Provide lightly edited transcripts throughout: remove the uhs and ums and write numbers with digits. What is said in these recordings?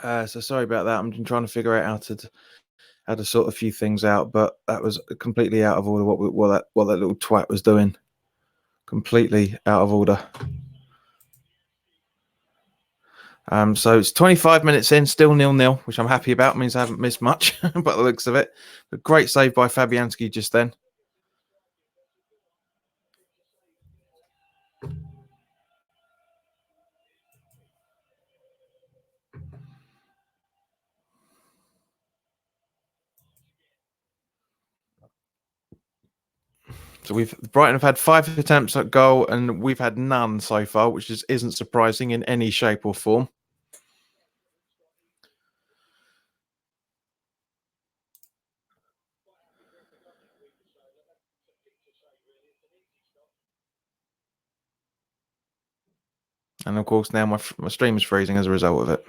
So sorry about that. I'm trying to figure out how to sort a few things out, but that was completely out of order. What that little twat was doing, completely out of order. So it's 25 minutes in, still 0-0, which I'm happy about. It means I haven't missed much, by the looks of it. But great save by Fabianski just then. So Brighton have had 5 attempts at goal, and we've had none so far, which isn't surprising in any shape or form. And of course, now my stream is freezing as a result of it.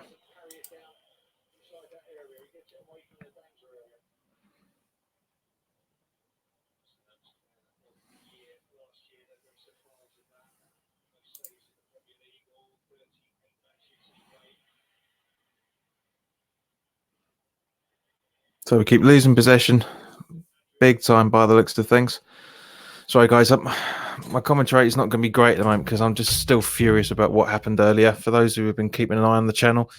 So we keep losing possession big time by the looks of things. Sorry, guys. My commentary is not going to be great at the moment because I'm just still furious about what happened earlier. For those who have been keeping an eye on the channel,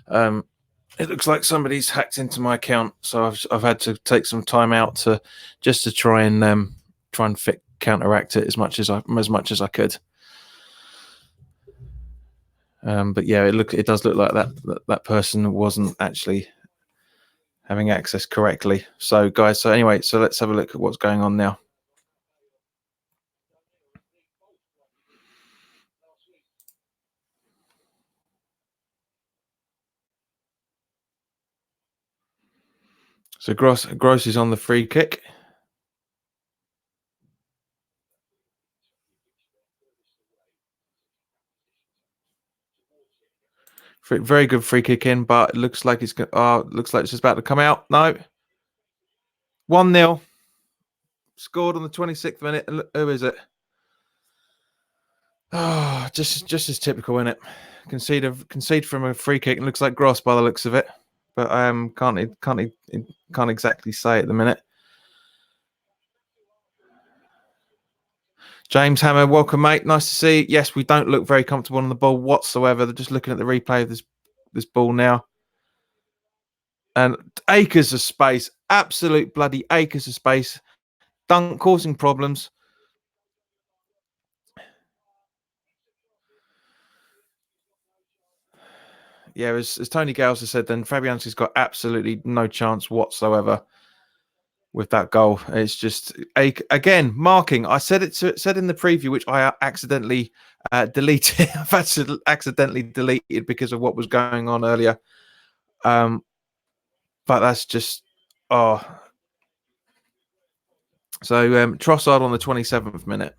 it looks like somebody's hacked into my account, so I've had to take some time out to try and counteract it as much as I could. But yeah, it does look like that person wasn't actually having access correctly. So guys, so let's have a look at what's going on now. So Gross is on the free kick. Very good free kick in, but it looks like it's just about to come out. No. 1-0. Scored on the 26th minute. Who is it? Oh, just as typical, isn't it? Concede from a free kick. It looks like Gross by the looks of it, but can't exactly say at the minute. James Hammer, welcome, mate. Nice to see you. Yes, we don't look very comfortable on the ball whatsoever. They're just looking at the replay of this ball now, and acres of space, absolute bloody acres of space, causing problems. Yeah, as Tony Gales has said, then Fabianski's got absolutely no chance whatsoever with that goal. It's just again marking. I said in the preview, which I accidentally deleted. I've accidentally deleted because of what was going on earlier. But that's just So Trossard on the 27th minute.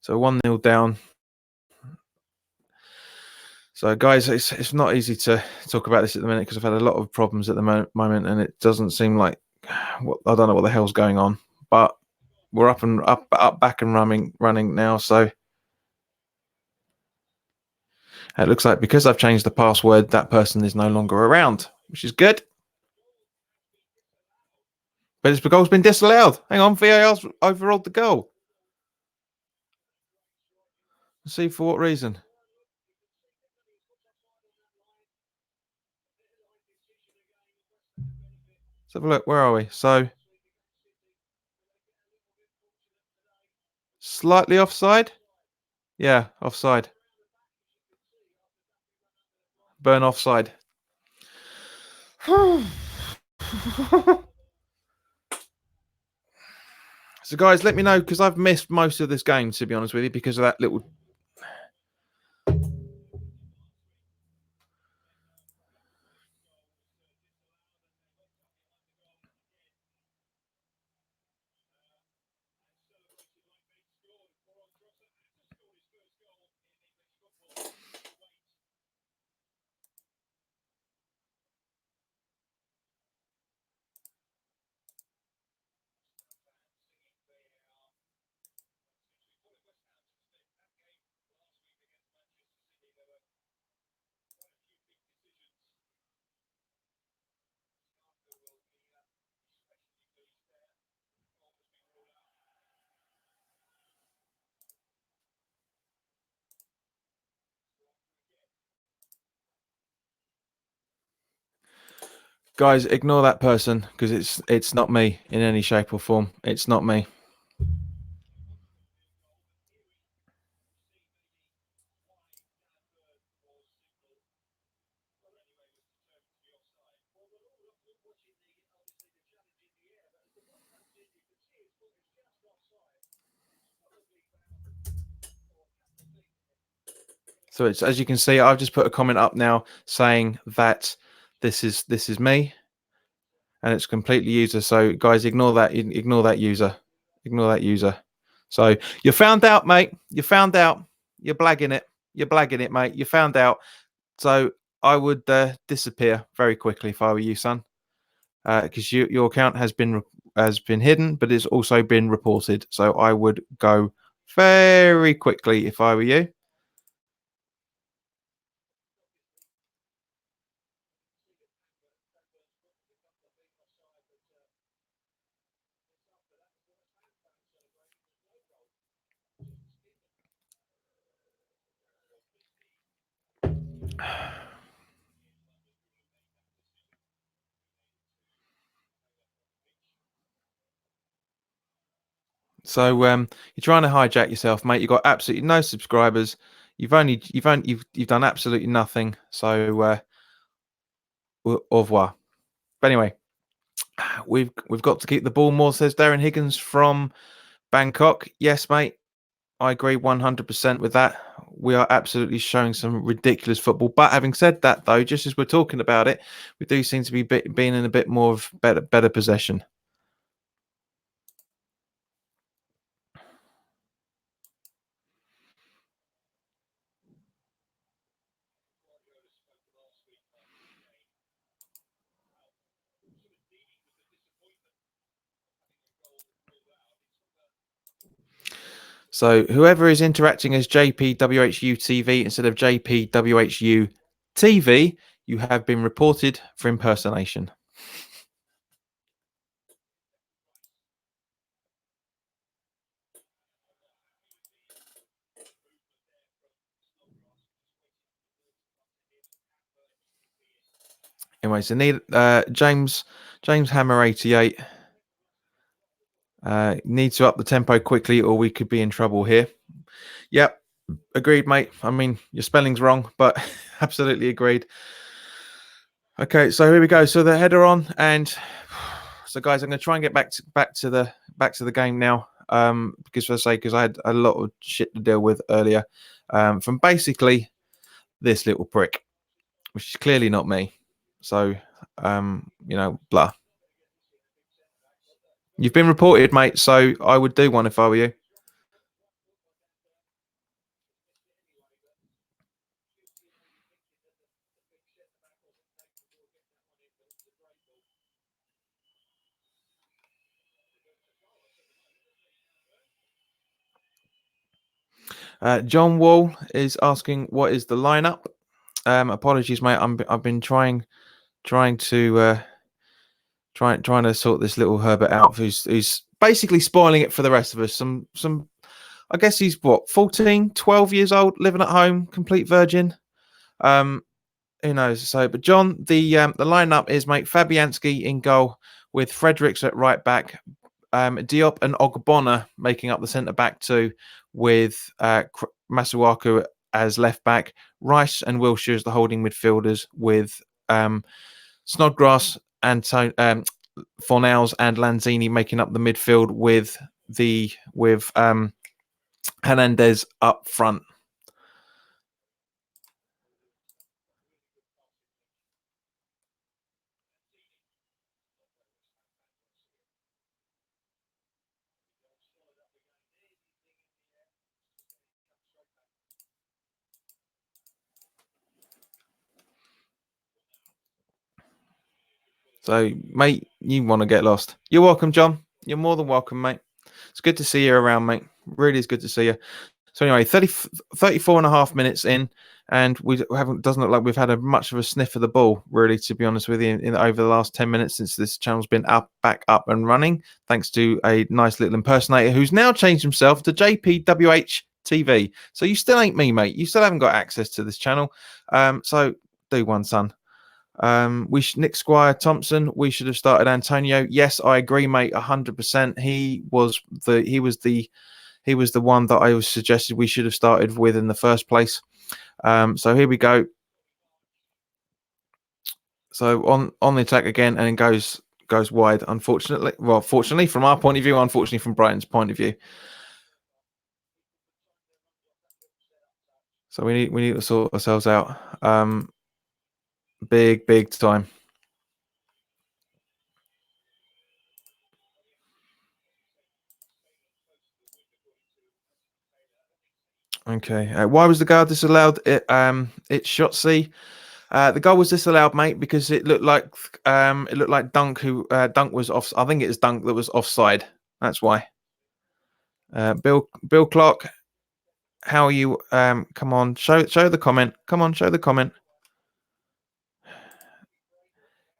So 1-0 down. So, guys, it's not easy to talk about this at the minute because I've had a lot of problems at the moment, and it doesn't seem like I don't know what the hell's going on. But we're back and running now. So it looks like because I've changed the password, that person is no longer around, which is good. But the goal's been disallowed. Hang on, VAR's overruled the goal. Let's see for what reason. Let's have a look. Where are we? So slightly offside. Yeah, offside. Burn offside. So, guys, let me know because I've missed most of this game, to be honest with you, because of that little. Guys, ignore that person because it's not me in any shape or form. It's not me. So it's, as you can see, I've just put a comment up now saying that this is me, and it's completely user. So guys, ignore that. Ignore that user. Ignore that user. So you found out, mate. You found out. You're blagging it. You're blagging it, mate. You found out. So I would disappear very quickly if I were you, son, because your account has been hidden, but it's also been reported. So I would go very quickly if I were you. So you're trying to hijack yourself, mate. You've got absolutely no subscribers. You've done absolutely nothing. So au revoir. But anyway, we've got to keep the ball more, says Darren Higgins from Bangkok. Yes, mate. I agree 100% with that. We are absolutely showing some ridiculous football. But having said that, though, just as we're talking about it, we do seem to be being in a bit more of better possession. So whoever is interacting as JPWHUTV instead of JPWHUTV, you have been reported for impersonation. Anyway, so James Hammer 88 needs to up the tempo quickly, or we could be in trouble here. Yep, agreed, mate. I mean, your spelling's wrong, but absolutely agreed. Okay, so here we go. So the header on, and so guys, I'm going to try and get back to the game now. Because I had a lot of shit to deal with earlier, from basically this little prick, which is clearly not me. So, blah. You've been reported, mate. So I would do one if I were you. John Wall is asking, what is the lineup? Apologies, mate. I've been trying to trying to sort this little Herbert out, who's basically spoiling it for the rest of us. Some I guess he's what, 14, 12 years old, living at home, complete virgin. Who knows? So, but John, the lineup is, mate, Fabianski in goal with Fredericks at right back, Diop and Ogbonna making up the centre back two, with Masuaku as left back, Rice and Wilshere as the holding midfielders, with Snodgrass and Fornals and Lanzini making up the midfield, with Hernandez up front. So, mate, you want to get lost. You're welcome, John. You're more than welcome, mate. It's good to see you around, mate. Really is good to see you. So anyway, 34 and a half minutes in, and doesn't look like we've had much of a sniff of the ball, really, to be honest with you, over the last 10 minutes since this channel's been back up and running, thanks to a nice little impersonator who's now changed himself to JPWHTV. So you still ain't me, mate. You still haven't got access to this channel. So do one, son. Nick Squire Thompson. We should have started Antonio. Yes, I agree, mate. 100%. He was the one that I was suggested we should have started with in the first place. So here we go. So on the attack again, and it goes wide. Unfortunately, well, fortunately from our point of view, unfortunately from Brighton's point of view. So we need to sort ourselves out. Big time. Okay. Why was the goal disallowed? It's Shotzi. The goal was disallowed, mate, because it looked like Dunk Dunk was off. I think it was Dunk that was offside. That's why. Bill Clark, how are you? Come on, show the comment. Come on, show the comment.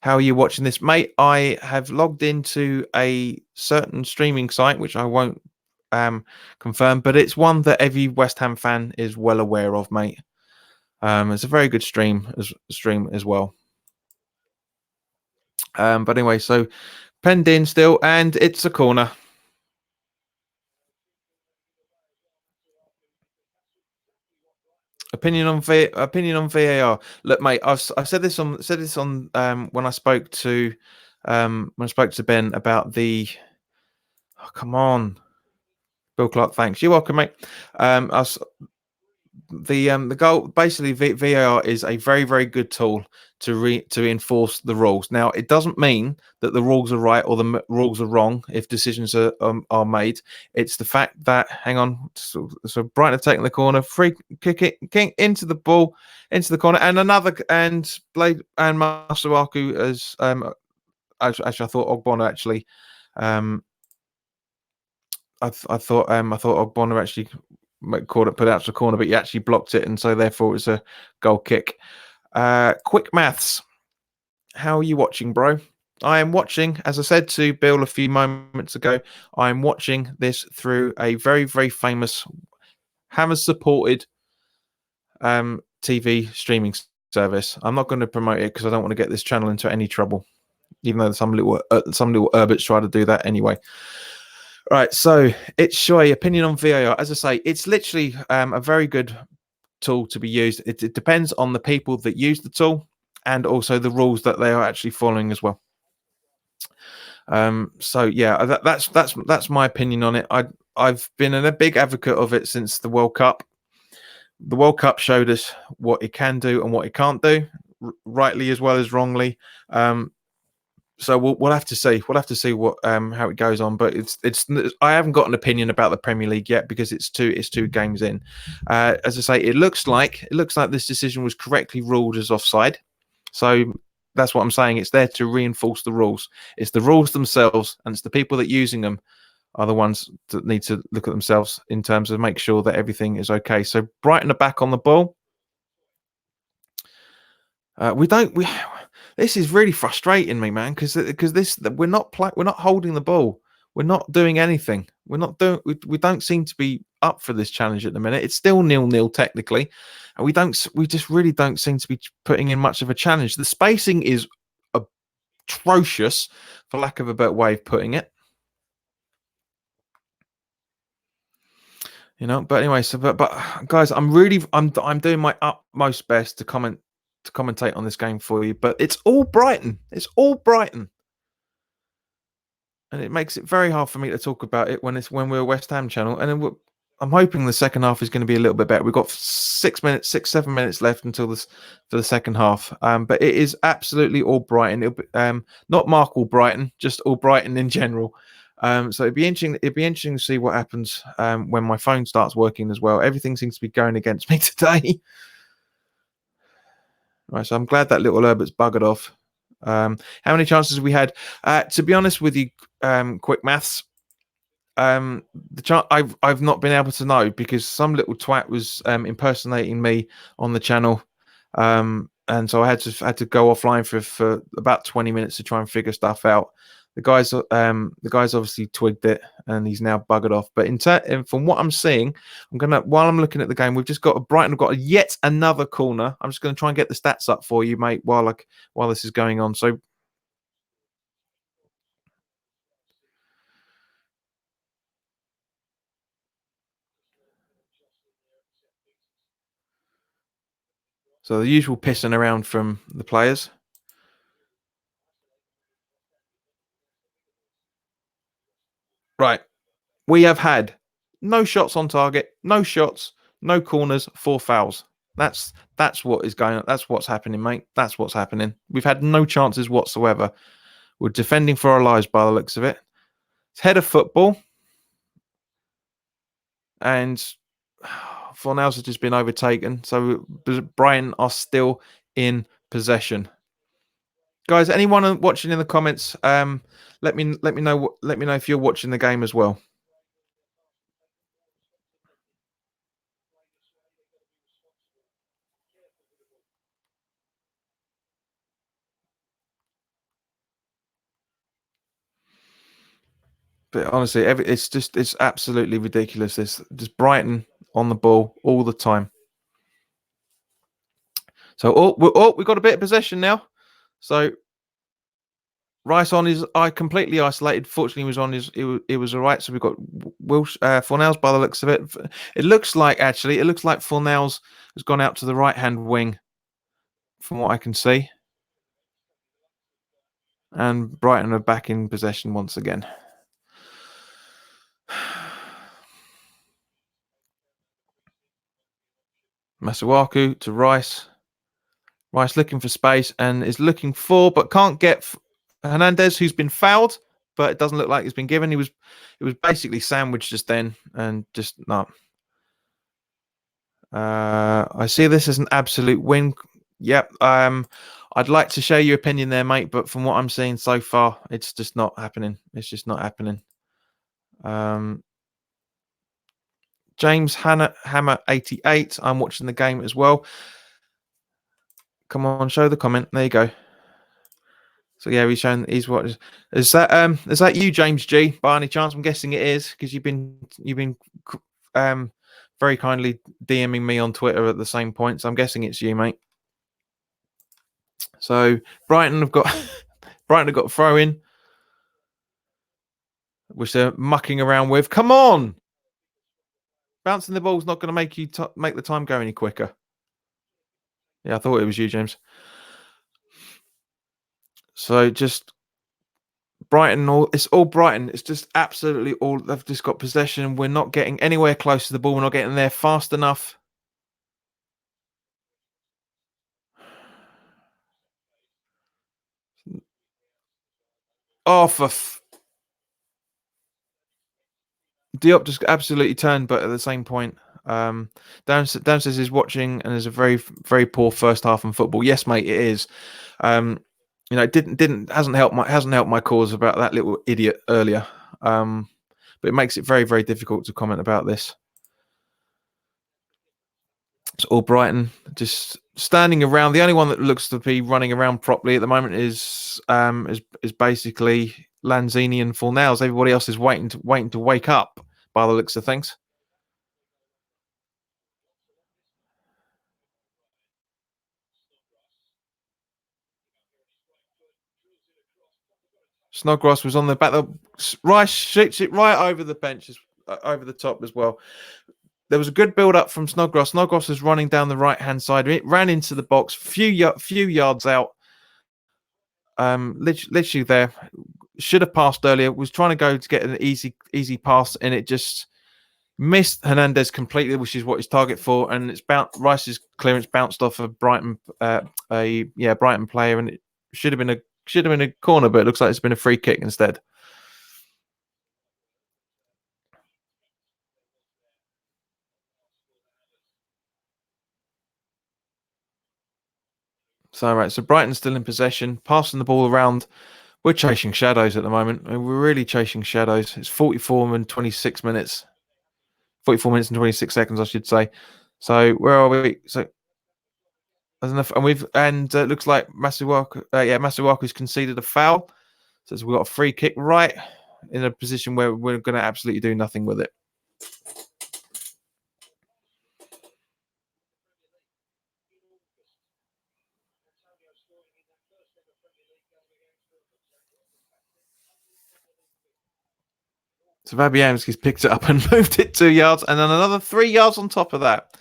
How are you watching this, mate? I have logged into a certain streaming site, which I won't confirm, but it's one that every West Ham fan is well aware of, mate. It's a very good stream as well. But anyway, so penned in still, and it's a corner. Opinion on VAR. Look, mate, I've said this on when I spoke to Ben about the. Oh, come on, Bill Clark. Thanks. You're welcome, mate. The goal basically VAR is a very good tool to enforce the rules. Now, it doesn't mean that the rules are right or the rules are wrong if decisions are made. It's the fact that so Brighton have taken the corner, free kick it into the ball into the corner, and Blade and Masuaku as actually I thought Ogbonna actually I thought Ogbonna actually called it put out to the corner, but he actually blocked it, and so therefore it was a goal kick. Quick maths. How are you watching, bro? I am watching, as I said to Bill a few moments ago, I am watching this through a very famous Hammers supported TV streaming service. I'm not going to promote it because I don't want to get this channel into any trouble, even though some little Herberts try to do that anyway. Right, so it's Shoy, opinion on VAR. As I say, it's literally a very good tool to be used. It depends on the people that use the tool and also the rules that they are actually following as well. So yeah, that's my opinion on it. I've been a big advocate of it since the World Cup. The World Cup showed us what it can do and what it can't do, rightly as well as wrongly. So we'll have to see. We'll have to see what how it goes on. But it's I haven't got an opinion about the Premier League yet because it's two games in. As I say, it looks like this decision was correctly ruled as offside. So that's what I'm saying. It's there to reinforce the rules. It's the rules themselves, and it's the people that are using them are the ones that need to look at themselves in terms of make sure that everything is okay. So Brighton are back on the ball. This is really frustrating me, man, because we're not holding the ball. We're not doing anything. We don't seem to be up for this challenge at the minute. It's still 0-0 technically, and we just really don't seem to be putting in much of a challenge. The spacing is atrocious, for lack of a better way of putting it. You know, but anyway, so but guys, I'm doing my utmost best to commentate on this game for you, but it's all Brighton. It's all Brighton. And it makes it very hard for me to talk about it when we're a West Ham channel. And then I'm hoping the second half is going to be a little bit better. We've got 7 minutes left until for the second half. But it is absolutely all Brighton. It'll be, not Mark all Brighton, just all Brighton in general. So it'd be interesting to see what happens when my phone starts working as well. Everything seems to be going against me today. Right, so I'm glad that little Herbert's buggered off. How many chances have we had? To be honest with you, quick maths. I've not been able to know because some little twat was impersonating me on the channel, and so I had to go offline for about 20 minutes to try and figure stuff out. the guys obviously twigged it, and he's now buggered off. But and from what I'm seeing, while I'm looking at the game, we've just got Brighton have got yet another corner. I'm just gonna try and get the stats up for you, mate, while this is going on. So the usual pissing around from the players. Right. We have had no shots on target, no shots, no corners, 4 fouls. That's what is going on. That's what's happening, mate. That's what's happening. We've had no chances whatsoever. We're defending for our lives by the looks of it. It's head of football. And Fornals has just been overtaken. So Brighton are still in possession. Guys, anyone watching in the comments, let me know if you're watching the game as well. But honestly, it's absolutely ridiculous. This just Brighton on the ball all the time. So we got a bit of possession now. So Rice on his completely isolated. Fortunately, he was on his. It was all right. So we've got Fornals by the looks of it. It looks like Fornals has gone out to the right hand wing, from what I can see. And Brighton are back in possession once again. Masuaku to Rice. Rice looking for space and is looking for, but can't get Hernandez, who's been fouled, but it doesn't look like he's been given. It was basically sandwiched just then and just not. I see this as an absolute win. Yep. I'd like to share your opinion there, mate, but from what I'm seeing so far, it's just not happening. It's just not happening. James Hammer 88. I'm watching the game as well. Come on, show the comment. There you go. So yeah, he's what is that you, James G, by any chance? I'm guessing it is, because you've been very kindly DMing me on Twitter at the same point. So I'm guessing it's you, mate. So Brighton have got throw in, which they're mucking around with. Come on, bouncing the ball's not going to make you make the time go any quicker. Yeah, I thought it was you, James. So just Brighton, it's all Brighton. It's just absolutely all. They've just got possession. We're not getting anywhere close to the ball. We're not getting there fast enough. Oh, Diop just absolutely turned, but at the same point, Dan says he's watching and there's a very, very poor first half in football. Yes, mate, it is. It hasn't helped my cause about that little idiot earlier. But it makes it very, very difficult to comment about this. It's all Brighton just standing around. The only one that looks to be running around properly at the moment is basically Lanzini and Fornals. Everybody else is waiting to wake up by the looks of things. Snodgrass was on the back. Rice shoots it right over the benches, over the top as well. There was a good build up from Snodgrass. Snodgrass was running down the right hand side. It ran into the box, few yards out. Literally there. Should have passed earlier. Was trying to go to get an easy pass, and it just missed Hernandez completely, which is what his target for. And it's Rice's clearance bounced off a Brighton Brighton player, and it should have been a corner, but it looks like it's been a free kick instead. So Brighton's still in possession, passing the ball around. We're chasing shadows at the moment. We're really chasing shadows. It's 44 minutes and 26 seconds, I should say. So where are we? So and it looks like Masuaku's conceded a foul. So we've got a free kick right in a position where we're going to absolutely do nothing with it. So Fabianski's picked it up and moved it 2 yards, and then another 3 yards on top of that.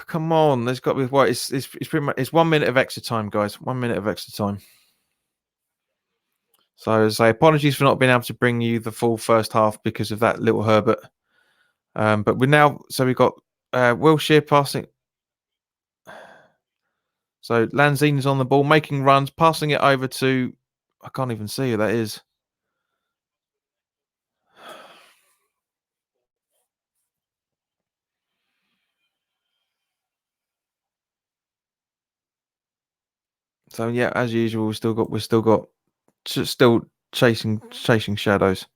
Come on, there's got to be what? It's pretty much, it's 1 minute of extra time, guys. 1 minute of extra time. So I say apologies for not being able to bring you the full first half because of that little Herbert. But we're now, so we've got Wilshere passing. So Lanzini's on the ball, making runs, passing it over to, I can't even see who that is. So yeah, as usual, we're still chasing shadows.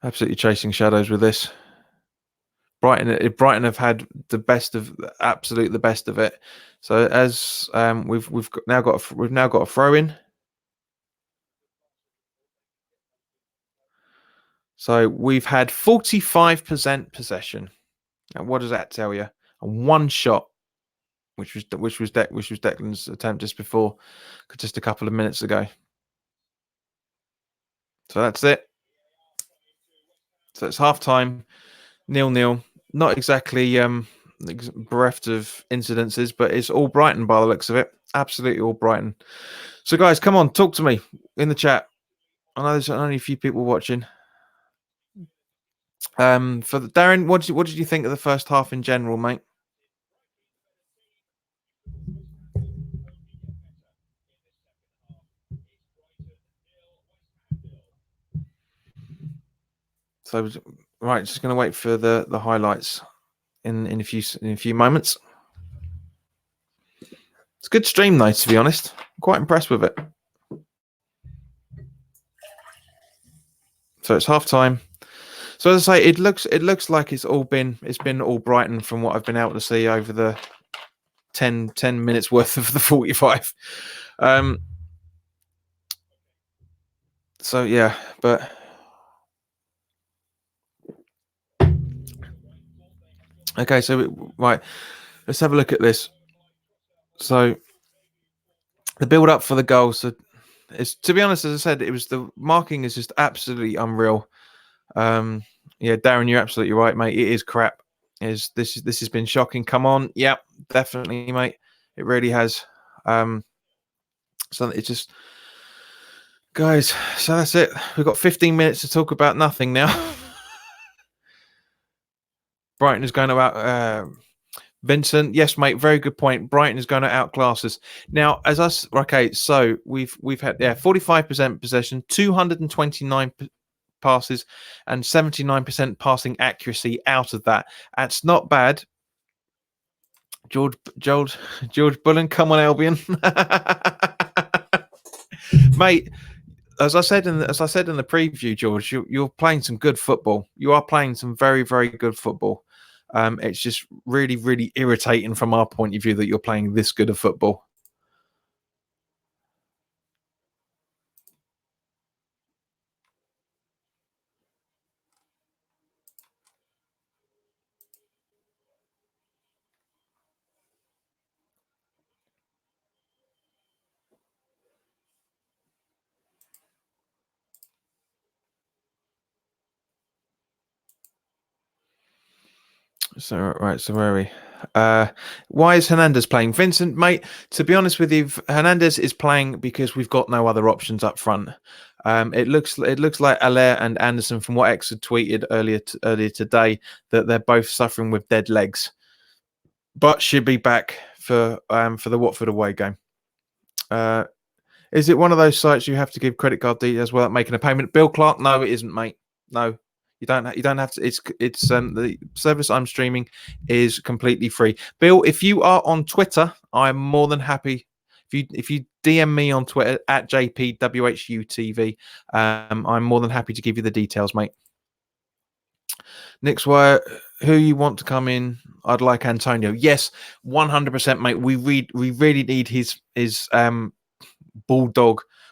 Absolutely chasing shadows with this. Brighton have had the best of it. So as we've now got a throw in. So we've had 45% possession. Now what does that tell you? And one shot, which was Declan's attempt just a couple of minutes ago. So that's it. So it's half time, 0-0. Not exactly bereft of incidences, but it's all Brighton by the looks of it. Absolutely all Brighton. So guys, come on, talk to me in the chat. I know there's only a few people watching. For Darren, what did you think of the first half in general, mate? So right, just going to wait for the highlights in a few moments. It's a good stream though, to be honest. I'm quite impressed with it. So it's half time. So as I say, it looks like it's been all Brighton from what I've been able to see over the 10 minutes worth of the 45. So yeah, but okay, so right, let's have a look at this. So the build up for the goal. So it's, to be honest, as I said, it was the marking is just absolutely unreal. Yeah, Darren, you're absolutely right, mate. It is crap. This has been shocking. Come on, yeah, definitely, mate. It really has. So it's just, guys. So that's it. We've got 15 minutes to talk about nothing now. Brighton is going to out. Vincent, yes, mate. Very good point. Brighton is going to outclass us now. As us, okay. So we've had 45% possession, 229 passes, and 79% passing accuracy out of that. That's not bad. George Bullen, come on, Albion, mate. As I said in the preview, George, you're playing some good football. You are playing some very, very good football. It's just really, really irritating from our point of view that you're playing this good of football. So right, so where are we? Why is Hernandez playing? Vincent, mate, to be honest with you, Hernandez is playing because we've got no other options up front. It looks like Allaire and Anderson, from what X had tweeted earlier today, that they're both suffering with dead legs, but should be back for the Watford away game. Is it one of those sites you have to give credit card details without making a payment? Bill Clark, no, it isn't, mate. No, you don't have to. It's the service I'm streaming is completely free. Bill, if you are on Twitter, I'm more than happy. If you DM me on Twitter at JPWHUTV, I'm more than happy to give you the details, mate. Nick's wire, who you want to come in? I'd like Antonio. Yes, 100%, mate. We really need his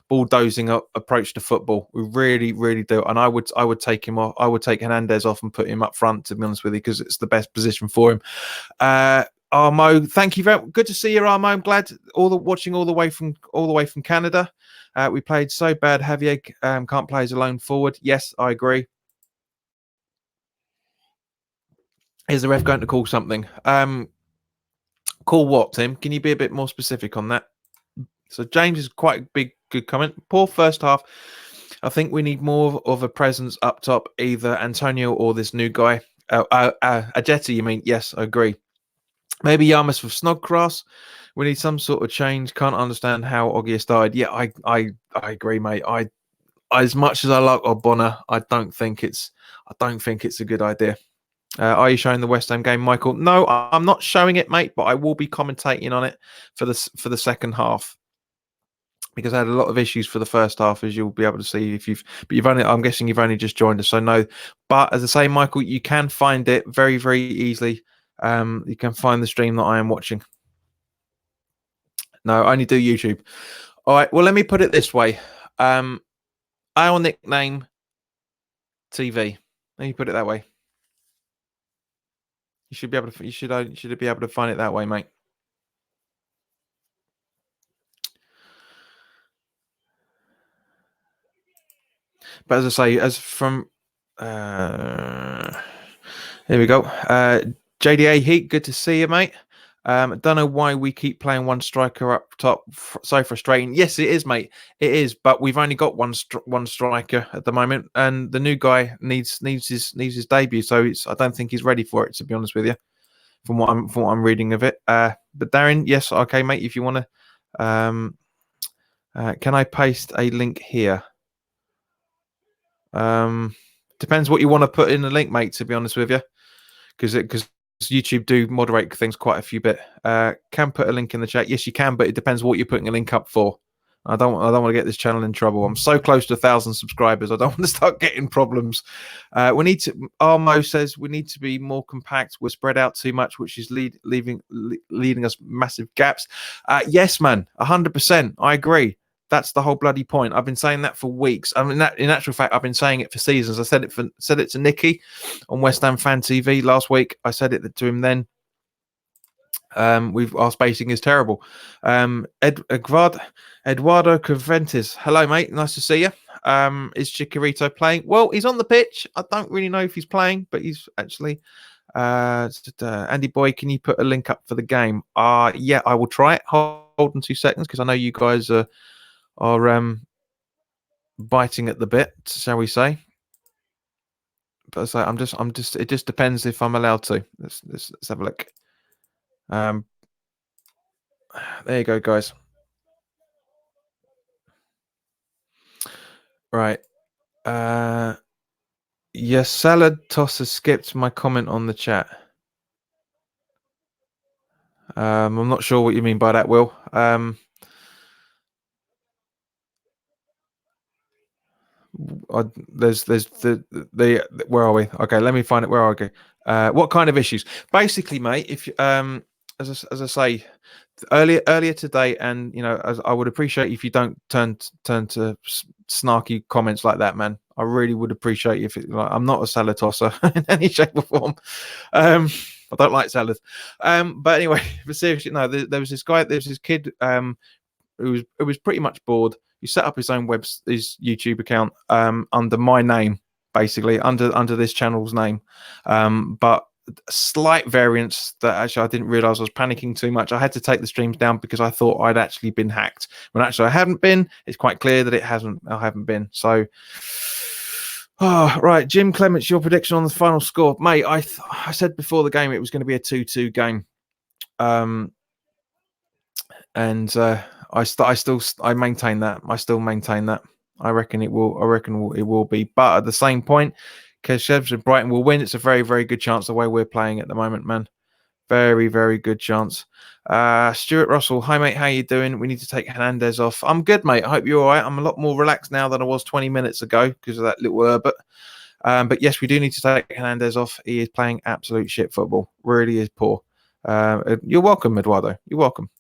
bulldozing approach to football. We really do. And I would take him off. I would take Hernandez off and put him up front, to be honest with you, because it's the best position for him. Armo, thank you very much. Good to see you, Armo. I'm glad watching all the way from Canada. We played so bad. Javier can't play as a lone forward. Yes, I agree. Is the ref going to call something? Call what, Tim? Can you be a bit more specific on that? So James is quite a good comment. Poor first half. I think we need more of a presence up top, either Antonio or this new guy. Ajeti, you mean? Yes, I agree. Maybe Yarmouth with Snodgrass. We need some sort of change. Can't understand how Oggy started. Yeah, I agree, mate. As much as I like Obona, I don't think it's a good idea. Are you showing the West Ham game, Michael? No, I'm not showing it, mate, but I will be commentating on it for the second half, because I had a lot of issues for the first half, as you'll be able to see if I'm guessing you've only just joined us, so no. But as I say, Michael, you can find it very, very easily. You can find the stream that I am watching. No, I only do YouTube. All right, well, let me put it this way. Our nickname TV. Let me put it that way. You should be able to find it that way, mate. But as I say, here we go. JDA Heat, good to see you, mate. Don't know why we keep playing one striker up top. So frustrating. Yes, it is, mate. It is. But we've only got one striker at the moment, and the new guy needs his debut. So I don't think he's ready for it, to be honest with you. From what I'm reading of it. But Darren, yes, okay, mate. If you want to, can I paste a link here? Depends what you want to put in the link, mate. To be honest with you, because YouTube do moderate things quite a few bit. Can put a link in the chat. Yes, you can, but it depends what you're putting a link up for. I don't want to get this channel in trouble. I'm so close to 1,000 subscribers. I don't want to start getting problems. We need to. Armo says we need to be more compact. We're spread out too much, which is leading us massive gaps. Yes, man, 100%. I agree. That's the whole bloody point. I've been saying that for weeks. I mean, in actual fact, I've been saying it for seasons. I said it to Nicky on West Ham Fan TV last week. I said it to him then. Our spacing is terrible. Eduardo Caventes. Hello, mate. Nice to see you. Is Chicharito playing? Well, he's on the pitch. I don't really know if he's playing, but he's actually. Andy Boy, can you put a link up for the game? Yeah, I will try it. Hold on 2 seconds, because I know you guys are biting at the bit, shall we say? But I'm just. It just depends if I'm allowed to. Let's have a look. There you go, guys. Right. Yes, Salad Tosser skipped my comment on the chat. I'm not sure what you mean by that, Will. There's the where are we? Okay, let me find it. Where are we? What kind of issues? Basically, mate, if as I say earlier today, and as I would appreciate if you don't turn to snarky comments like that, man. I really would appreciate if I'm not a salad tosser in any shape or form. I don't like salad. But anyway, but seriously, no. There was this guy. There was this kid who was pretty much bored. He set up his own his YouTube account under my name, basically under this channel's name, but slight variance that actually I didn't realize I was panicking too much. I had to take the streams down because I thought I'd actually been hacked, when actually I hadn't been. It's quite clear that I haven't been. So right, Jim Clements, your prediction on the final score, mate. I said before the game it was going to be a 2-2 game, and I maintain that. I still maintain that. I reckon it will be. But at the same point, Keshevs and Brighton will win. It's a very, very good chance the way we're playing at the moment, man. Very, very good chance. Stuart Russell, hi mate, how you doing? We need to take Hernandez off. I'm good, mate. I hope you're all right. I'm a lot more relaxed now than I was 20 minutes ago because of that little Herbert. But yes, we do need to take Hernandez off. He is playing absolute shit football. Really is poor. You're welcome, Eduardo. You're welcome.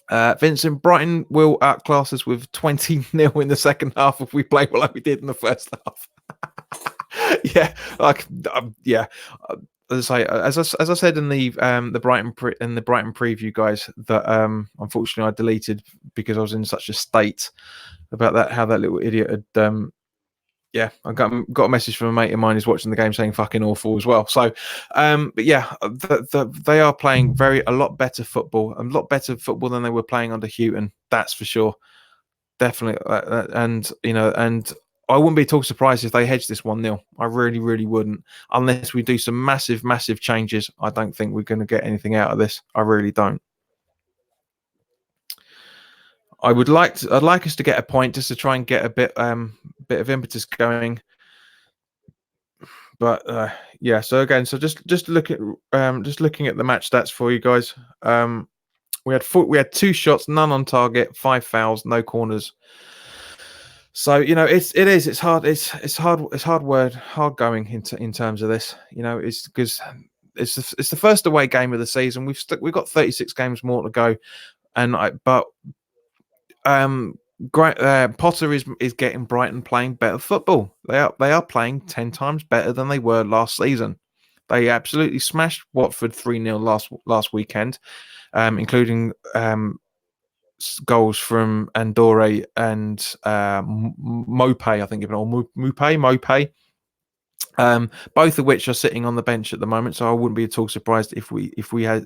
Vincent, Brighton will outclass us with 20-0 in the second half if we play well like we did in the first half. Yeah, like yeah. As I said in the Brighton preview, guys, that unfortunately I deleted because I was in such a state about that, how that little idiot had yeah, I got a message from a mate of mine who's watching the game saying fucking awful as well. So, but yeah, they are playing a lot better football than they were playing under Houghton. That's for sure, definitely. And and I wouldn't be at all surprised if they hedged this 1-0. I really, really wouldn't, unless we do some massive, massive changes. I don't think we're going to get anything out of this. I really don't. I'd like us to get a point just to try and get a bit of impetus going. But yeah, so again, just looking at the match stats for you guys. We had 2 shots, none on target, 5 fouls, no corners. So it's hard going in terms of this. It's because it's the first away game of the season. We've got 36 games more to go, Potter is getting Brighton playing better football. They are playing 10 times better than they were last season. They absolutely smashed Watford 3-0 last weekend, including goals from Andorre and Mope, I think, or Mope. Both of which are sitting on the bench at the moment, so I wouldn't be at all surprised if we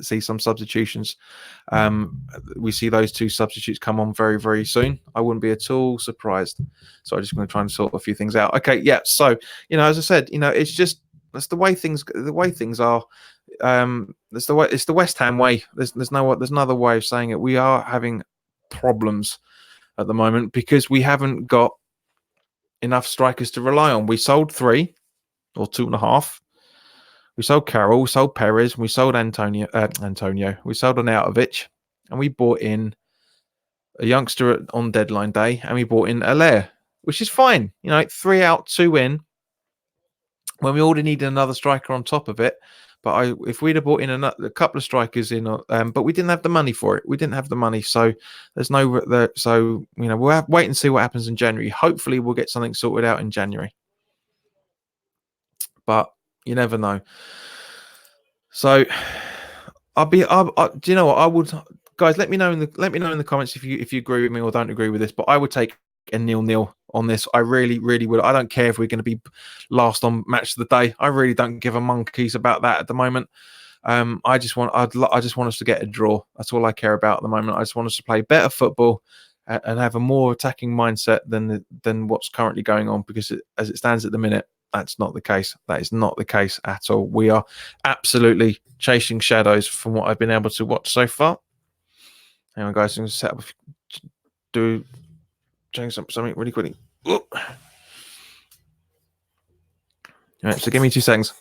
see some substitutions. We see those 2 substitutes come on very, very soon. I wouldn't be at all surprised. So I'm just going to try and sort a few things out. Okay, yeah. So as I said, it's just that's the way things are. It's the West Ham way. There's no other way of saying it. We are having problems at the moment because we haven't got enough strikers to rely on. We sold 3 or 2.5. We sold Carroll, we sold Perez, we sold Antonio. We sold Arnautovic, and we bought in a youngster on deadline day, and we bought in Allaire, which is fine. 3 out, 2 in. When we already needed another striker on top of it, but if we'd have bought in a couple of strikers in, but we didn't have the money for it. We didn't have the money, so there's we'll wait and see what happens in January. Hopefully, we'll get something sorted out in January. But you never know. So do you know what I would, guys? Let me know in the comments if you agree with me or don't agree with this. But I would take a 0-0 on this. I really, really would. I don't care if we're going to be last on match of the day. I really don't give a monkeys about that at the moment. I just want us to get a draw. That's all I care about at the moment. I just want us to play better football and have a more attacking mindset than what's currently going on. Because as it stands at the minute, that's not the case. That is not the case at all. We are absolutely chasing shadows from what I've been able to watch so far. Hang on, guys. I'm going to set up, change something really quickly. All right, so give me 2 seconds.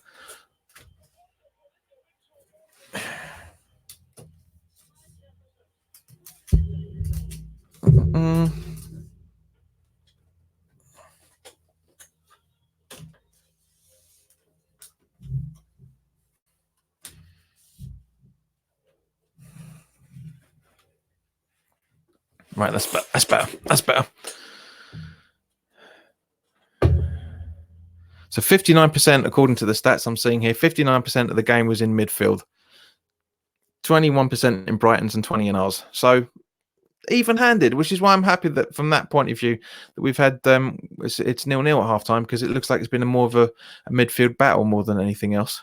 Right, that's better. So 59%, according to the stats I'm seeing here, 59% of the game was in midfield. 21% in Brighton's and 20 in ours. So even-handed, which is why I'm happy that from that point of view that we've had it's 0-0 at half time, because it looks like it's been more of a midfield battle more than anything else.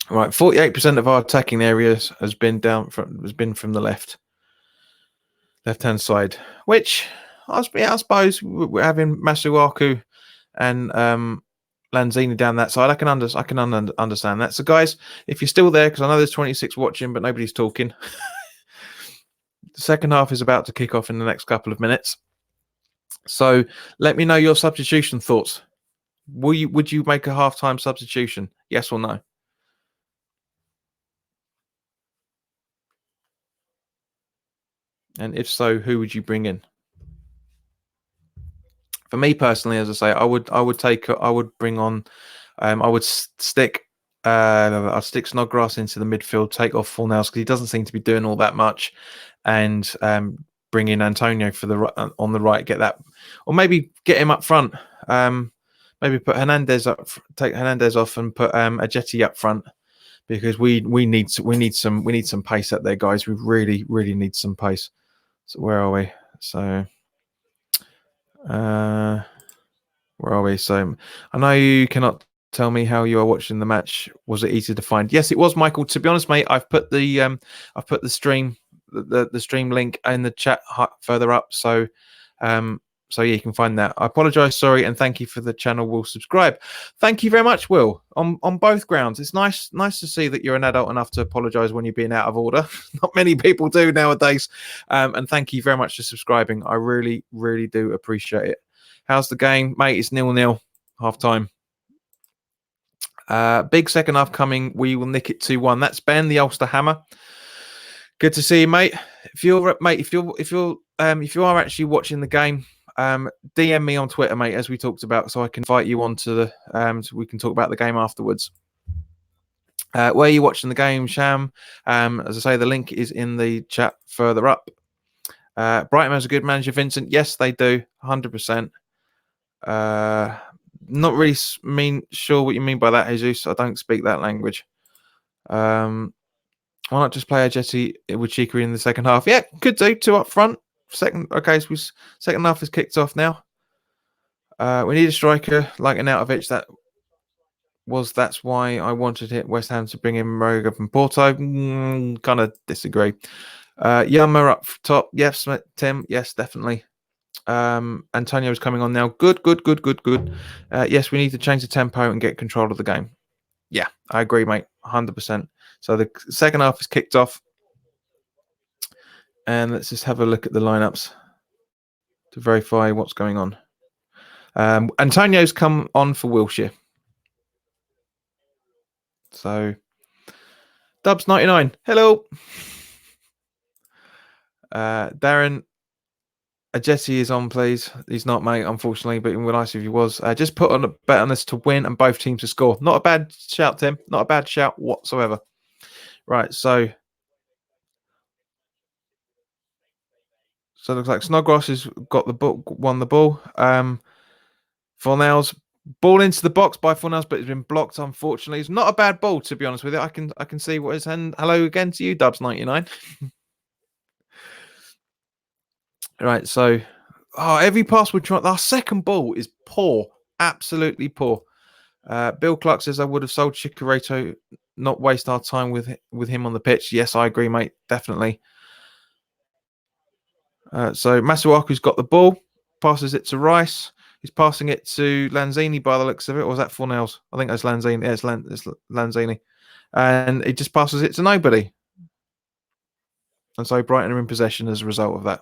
Right, 48% of our attacking areas has been from the left-hand side, which I suppose we're having Masuaku and Lanzini down that side. I can understand that. So, guys, if you're still there, because I know there's 26 watching, but nobody's talking. The second half is about to kick off in the next couple of minutes. So, let me know your substitution thoughts. Would you make a halftime substitution? Yes or no? And if so, who would you bring in? For me personally, as I say, I would bring on, I would stick, I'd stick Snodgrass into the midfield, take off Fornals because he doesn't seem to be doing all that much, and bring in Antonio for the on the right, get that, or maybe get him up front. Maybe put Hernandez up, take Hernandez off, and put Ajeti up front because we need some pace up there, guys. We really need some pace. So where are we? So. Where are we? So I know you cannot tell me how you are watching the match. Was it easy to find? Yes, it was, Michael. To be honest, mate, I've put the stream the stream link in the chat further up. So so yeah, you can find that. I apologize, sorry, and thank you for the channel. Will subscribe. Thank you very much, Will. On both grounds, it's nice to see that you're an adult enough to apologize when you're being out of order. Not many people do nowadays. And thank you very much for subscribing. I really do appreciate it. How's the game, mate? It's 0-0, half time. Big second half coming. We will nick it 2-1. That's Ben, the Ulster Hammer. Good to see you, mate. If you are actually watching the game, DM me on Twitter, mate, as we talked about, so I can invite you onto the so we can talk about the game afterwards. Where are you watching the game, Sham? As I say, the link is in the chat further up. Brighton has a good manager, Vincent. Yes, they do, 100%. Not really sure what you mean by that, Jesus. I don't speak that language. Why not just play Ajeti with Chika in the second half? Yeah, could do. 2 up front. Second half is kicked off now. We need a striker like an Arnautovic. That's why I wanted West Ham to bring in Moreira from Porto. Kind of disagree. Yama up top. Yes, Tim. Yes, definitely. Antonio is coming on now. Good. Yes, we need to change the tempo and get control of the game. Yeah, I agree, mate. 100%. So the second half is kicked off. And let's just have a look at the lineups to verify what's going on. Antonio's come on for Wilshere. So, Dubs99. Hello. Darren, Ajeti is on, please. He's not, mate, unfortunately, but it would be nice if he was. Just put on a bet on us to win and both teams to score. Not a bad shout, Tim. Not a bad shout whatsoever. Right, so it looks like Snodgrass has got the ball, won the ball. Fornals, ball into the box by Fornals, but it's been blocked, unfortunately. It's not a bad ball, to be honest with you. I can see what is. And hello again to you, Dubs99. Right, so every pass we try. Our second ball is poor, absolutely poor. Bill Clark says I would have sold Chicharito, not waste our time with him on the pitch. Yes, I agree, mate. Definitely. So Masuaku's got the ball, passes it to Rice. He's passing it to Lanzini by the looks of it. Or was that Fornals? I think that's Lanzini. Yeah, it's Lanzini. And he just passes it to nobody. And so Brighton are in possession as a result of that.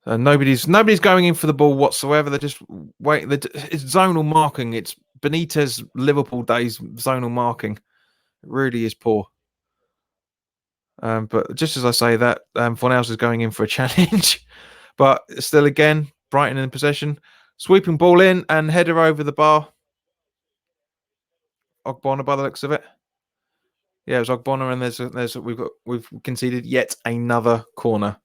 Nobody's going in for the ball whatsoever. They're just waiting. It's zonal marking. It's Benitez Liverpool days zonal marking. It really is poor. But just as I say that, Fornals is going in for a challenge. But still, again, Brighton in possession. Sweeping ball in and header over the bar. Ogbonna by the looks of it. Yeah, it was Ogbonna, and we've conceded yet another corner.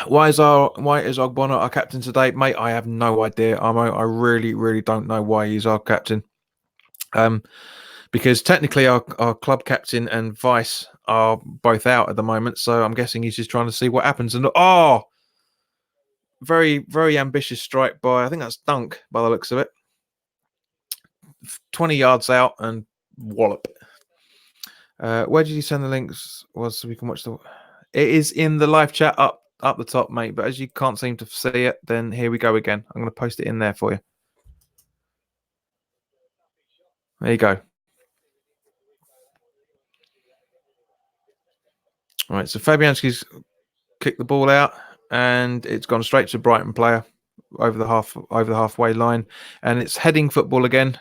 Why is Ogbonna our captain today, mate? I have no idea. I really don't know why he's our captain. Because technically our club captain and vice are both out at the moment, so I'm guessing he's just trying to see what happens. And very ambitious strike by, I think that's Dunk by the looks of it. 20 yards out and wallop. Where did you send the links? Was so we can watch the. It is in the live chat up the top, mate. But as you can't seem to see it, then here we go again. I'm going to post it in there for you. There you go. All right, so Fabianski's kicked the ball out, and it's gone straight to Brighton player over the halfway line, and it's heading football again.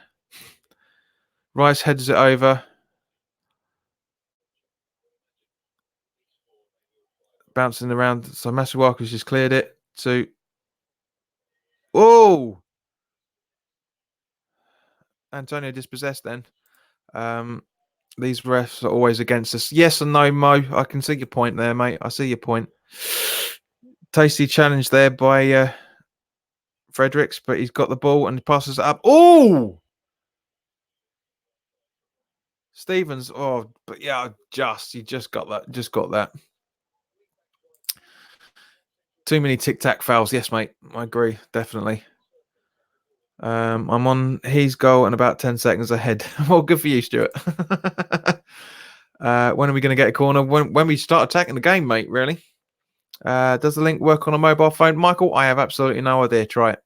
Rice heads it over, bouncing around. So Masuaku's just cleared it to. Oh, Antonio dispossessed. Then these refs are always against us. Yes and no, Mo. I can see your point there, mate. I see your point. Tasty challenge there by Fredericks, but he's got the ball and he passes it up. Oh, Stevens. Oh, but yeah, you just got that. Just got that. Too many tic-tac fouls. Yes, mate. I agree. Definitely. I'm on his goal and about 10 seconds ahead. Well, good for you, Stuart. When are we going to get a corner? When we start attacking the game, mate, really. Does the link work on a mobile phone? Michael, I have absolutely no idea. Try it.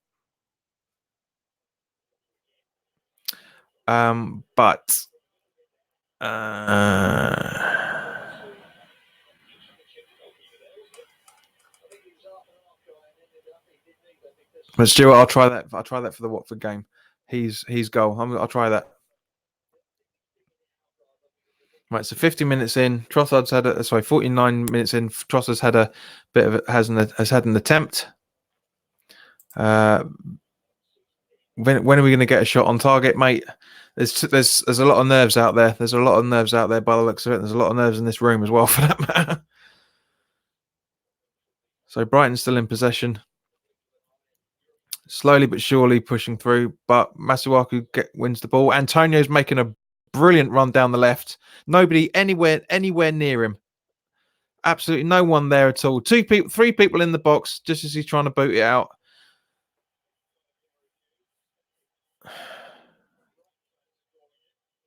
But Stuart, I'll try that. I'll try that for the Watford game. He's goal. I'll try that. Right, so 50 minutes in, Trossard's had 49 minutes in. Trossard's had a bit of has had an attempt. When are we going to get a shot on target, mate? There's a lot of nerves out there. There's a lot of nerves out there by the looks of it. There's a lot of nerves in this room as well, for that matter. So Brighton's still in possession, slowly but surely pushing through. But Masuaku wins the ball. Antonio's making a brilliant run down the left. Nobody anywhere near him. Absolutely no one there at all. 3 people in the box just as he's trying to boot it out.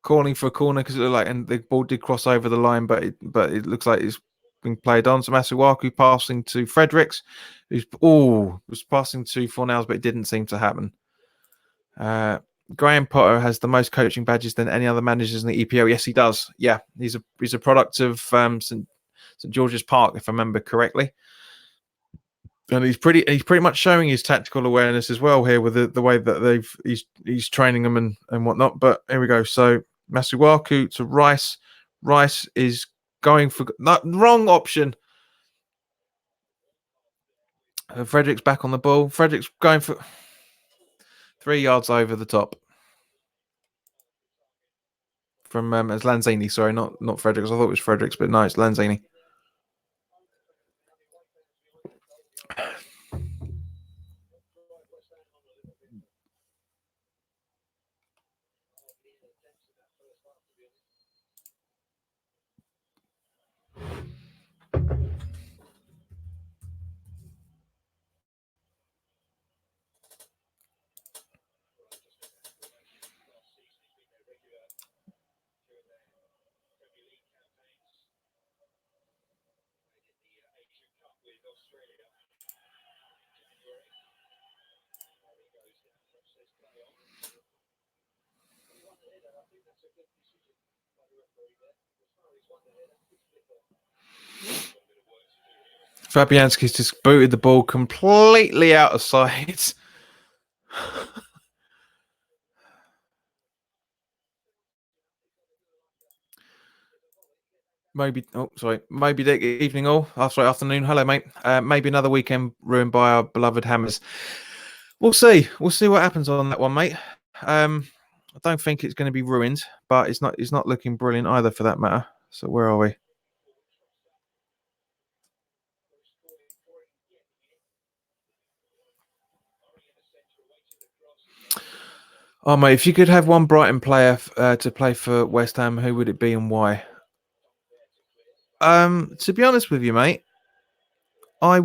Calling for a corner because it looked like, and the ball did cross over the line, but it looks like it's being played on. So Masuaku passing to Fredericks, who's was passing to Fornals, but it didn't seem to happen. Graham Potter has the most coaching badges than any other managers in the EPL. Yes, he does. Yeah, he's a product of St George's Park, if I remember correctly. And he's pretty much showing his tactical awareness as well here with the way that he's training them and whatnot. But here we go. So Masuaku to Rice. Rice is going for wrong option. Fredericks back on the ball. Fredericks going for 3 yards over the top from it's Lanzini. Sorry, not Fredericks. I thought it was Fredericks, but no, it's Lanzini. Fabianski's just booted the ball completely out of sight. Maybe evening all. Afternoon. Hello, mate. Maybe another weekend ruined by our beloved Hammers. We'll see. We'll see what happens on that one, mate. I don't think it's going to be ruined, but it's not looking brilliant either, for that matter. So where are we? Oh, mate, if you could have one Brighton player to play for West Ham, who would it be and why? To be honest with you, mate, I'd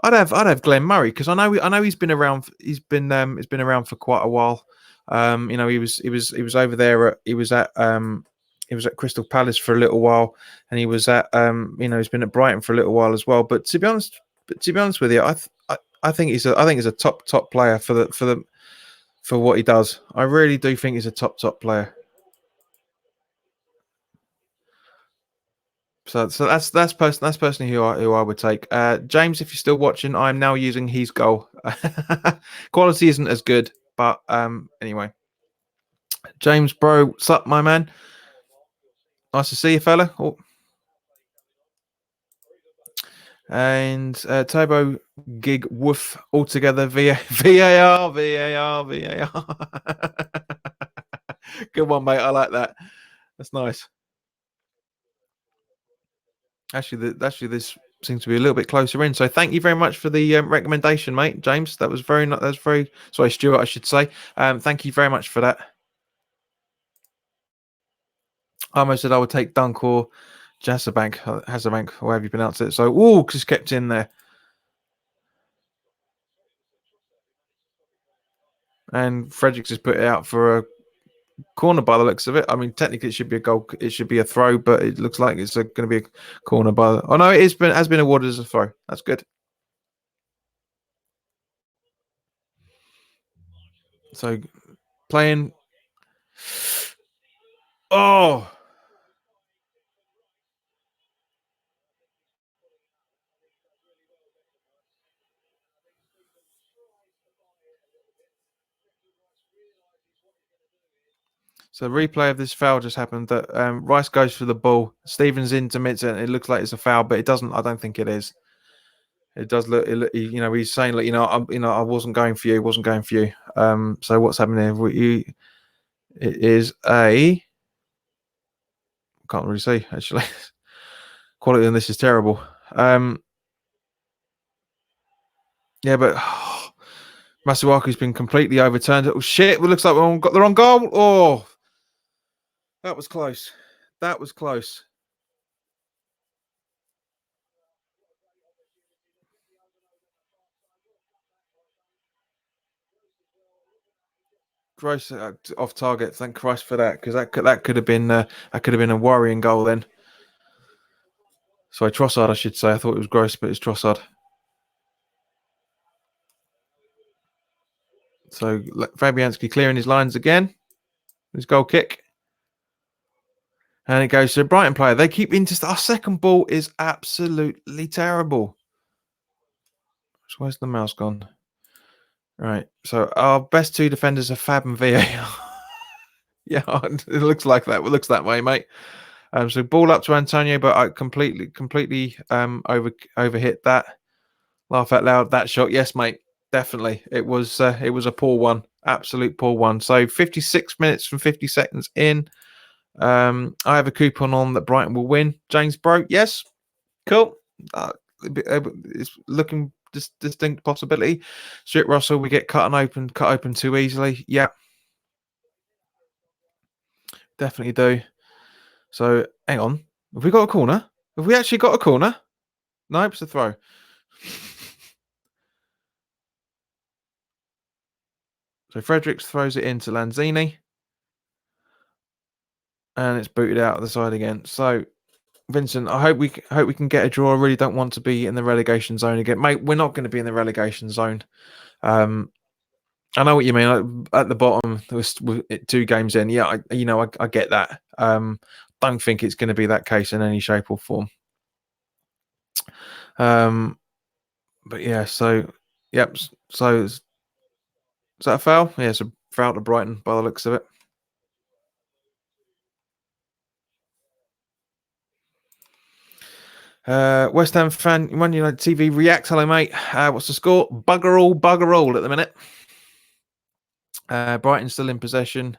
have Glenn Murray, because I know he's been around. He's been around for quite a while. He was over there. He was at he was at Crystal Palace for a little while, and he was at he's been at Brighton for a little while as well. But to be honest with you, I think he's a top player for what he does. I really do think he's a top player. So that's personally who I would take. James, if you're still watching, I'm now using his goal. Quality isn't as good, but anyway. James, bro, what's up, my man? Nice to see you, fella. Oh. And Turbo Gig Woof altogether VAR. Good one, mate. I like that. That's nice. Actually, this seems to be a little bit closer in. So thank you very much for the recommendation, mate, James. That was very sorry, Stuart, I should say. Thank you very much for that. I almost said I would take Dunk or Hasselbank, or however you pronounce it. So, just kept in there. And Fredericks has put it out for a corner by the looks of it. I mean, technically it should be a goal. It should be a throw, but it looks like it's going to be a corner by. Oh no, has been awarded as a throw. That's good. So, playing. Oh. So replay of this foul just happened. That Rice goes for the ball. Stevens intermits it. And it looks like it's a foul, but it doesn't. I don't think it is. It does look. He's saying like, I wasn't going for you. Wasn't going for you. So what's happening here? It is a. Can't really see actually. Quality on this is terrible. Yeah, but Masuaku's been completely overturned. Oh shit! It looks like we got the wrong goal. Oh, that was close. That was close. Gross off target. Thank Christ for that, because that could have been a worrying goal then. Sorry, Trossard, I should say. I thought it was Gross, but it's Trossard. So Fabianski clearing his lines again. His goal kick. And it goes to a Brighton player. They keep our second ball is absolutely terrible. So where's the mouse gone? Right. So our best two defenders are Fab and VAR. Yeah, it looks like that. It looks that way, mate. So ball up to Antonio, but I completely overhit that. Laugh out loud. That shot, yes, mate. Definitely, it was a poor one, absolute poor one. So 56 minutes and 50 seconds in. I have a coupon on that Brighton will win. James Bro, yes, cool. It's looking distinct possibility. Stuart Russell, we get cut open too easily. Yeah, definitely do. So hang on, have we got a corner? Have we actually got a corner? Nope, it's a throw. So Fredericks throws it into Lanzini. And it's booted out of the side again. So, Vincent, I hope we can get a draw. I really don't want to be in the relegation zone again, mate. We're not going to be in the relegation zone. I know what you mean. Like, at the bottom, with 2 games in. Yeah, I get that. Don't think it's going to be that case in any shape or form. But yeah. So, yep. So, is that a foul? Yeah, it's a foul to Brighton by the looks of it. West Ham fan, Man United TV react. Hello, mate. What's the score? Bugger all at the minute. Brighton still in possession.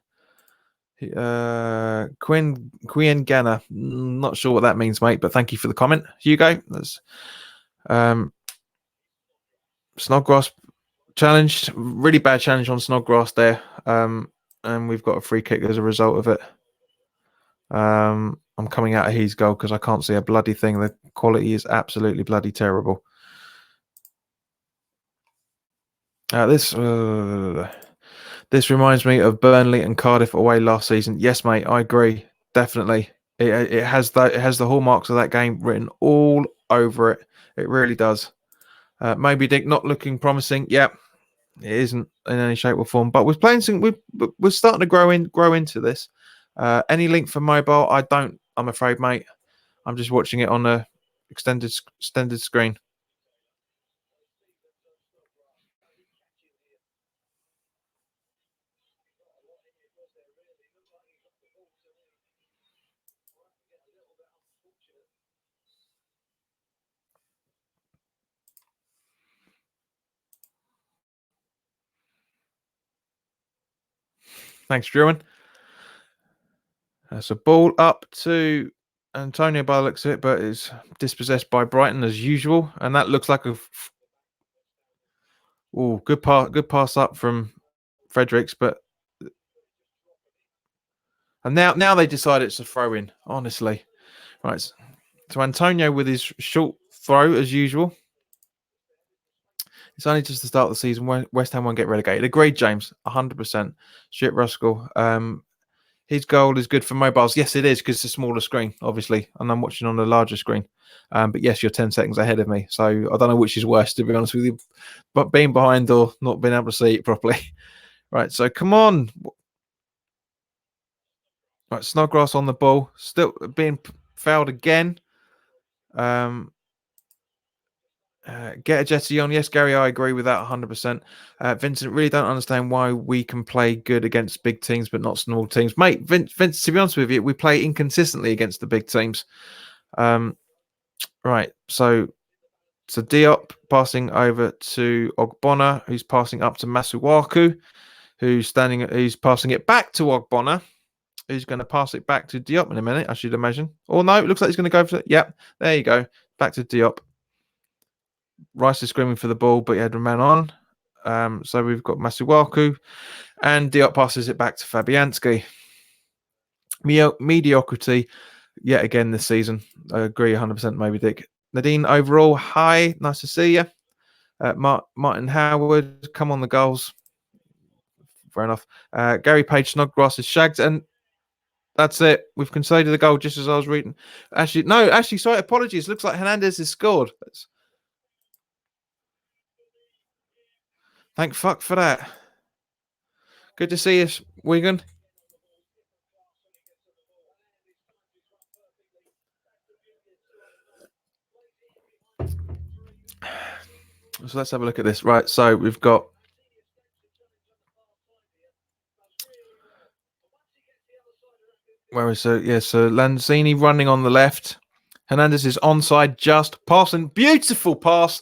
Queen Ganna. Not sure what that means, mate, but thank you for the comment, Hugo. That's Snodgrass challenged. Really bad challenge on Snodgrass there. And we've got a free kick as a result of it. I'm coming out of his goal because I can't see a bloody thing. The quality is absolutely bloody terrible. This reminds me of Burnley and Cardiff away last season. Yes, mate, I agree. definitely. It has the hallmarks of that game written all over it. It really does. Maybe Dick not looking promising. Yeah, it isn't in any shape or form. But we're playing some. We're starting to grow into this. Any link for mobile? I don't. I'm afraid, mate. I'm just watching it on a extended screen. Thanks, Druin. So ball up to Antonio by the looks of it, but is dispossessed by Brighton as usual, and that looks like a good pass up from Fredericks, but and now they decide it's a throw in. Honestly, right? So Antonio with his short throw as usual. It's only just the start of the season. West Ham won't get relegated. Agreed, James. 100%. Shit, Ruskell. His goal is good for mobiles. Yes, it is because it's a smaller screen, obviously, and I'm watching on a larger screen. But yes, you're 10 seconds ahead of me, so I don't know which is worse, to be honest with you. But being behind or not being able to see it properly. Right, so come on. Right, Snodgrass on the ball, still being fouled again. Get a Jetty on. Yes, Gary, I agree with that 100%. Vincent, really don't understand why we can play good against big teams but not small teams. Mate, Vince, to be honest with you, we play inconsistently against the big teams. Right, so Diop passing over to Ogbonna, who's passing up to Masuaku, who's passing it back to Ogbonna, who's going to pass it back to Diop in a minute, I should imagine. Or no, it looks like he's going to go for it. Yep, there you go. Back to Diop. Rice is screaming for the ball, but he had a man on. So we've got Masuaku, and Diop passes it back to Fabianski. Mediocrity yet again this season. I agree 100%, maybe Dick. Nadine, overall, hi. Nice to see you. Martin Howard, come on the goals. Fair enough. Gary Page, Snodgrass is shagged, and that's it. We've conceded the goal just as I was reading. Actually, sorry, apologies. Looks like Hernandez has scored. Thank fuck for that. Good to see you, Wigan. So let's have a look at this. Right, so we've got where is so Lanzini running on the left. Hernandez is onside, just passing, beautiful pass,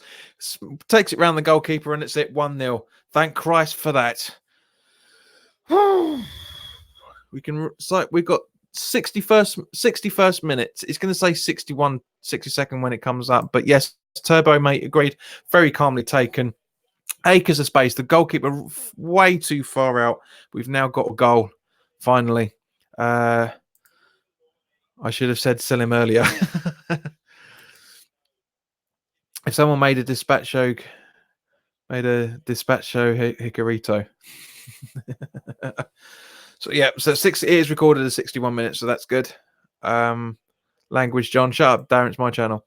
takes it round the goalkeeper, and it's it 1-0. Thank Christ for that. We've got 61st minute. It's going to say 62nd when it comes up, but yes, Turbo mate agreed. Very calmly taken. Acres of space. The goalkeeper way too far out. We've now got a goal. Finally. I should have said sell him earlier. If someone made a dispatch show Hikaruto. So yeah, it is recorded at 61 minutes, so that's good. Language, John, shut up, Darren. It's my channel.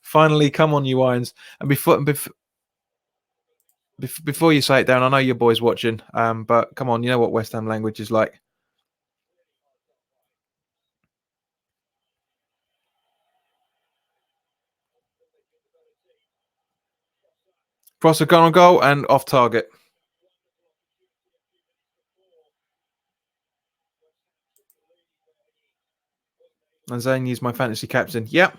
Finally, come on, you irons. And before you say it down, I know your boy's watching. But come on, you know what West Ham language is like. Prosser gone on goal and off target. And Zane my fantasy captain. Yep.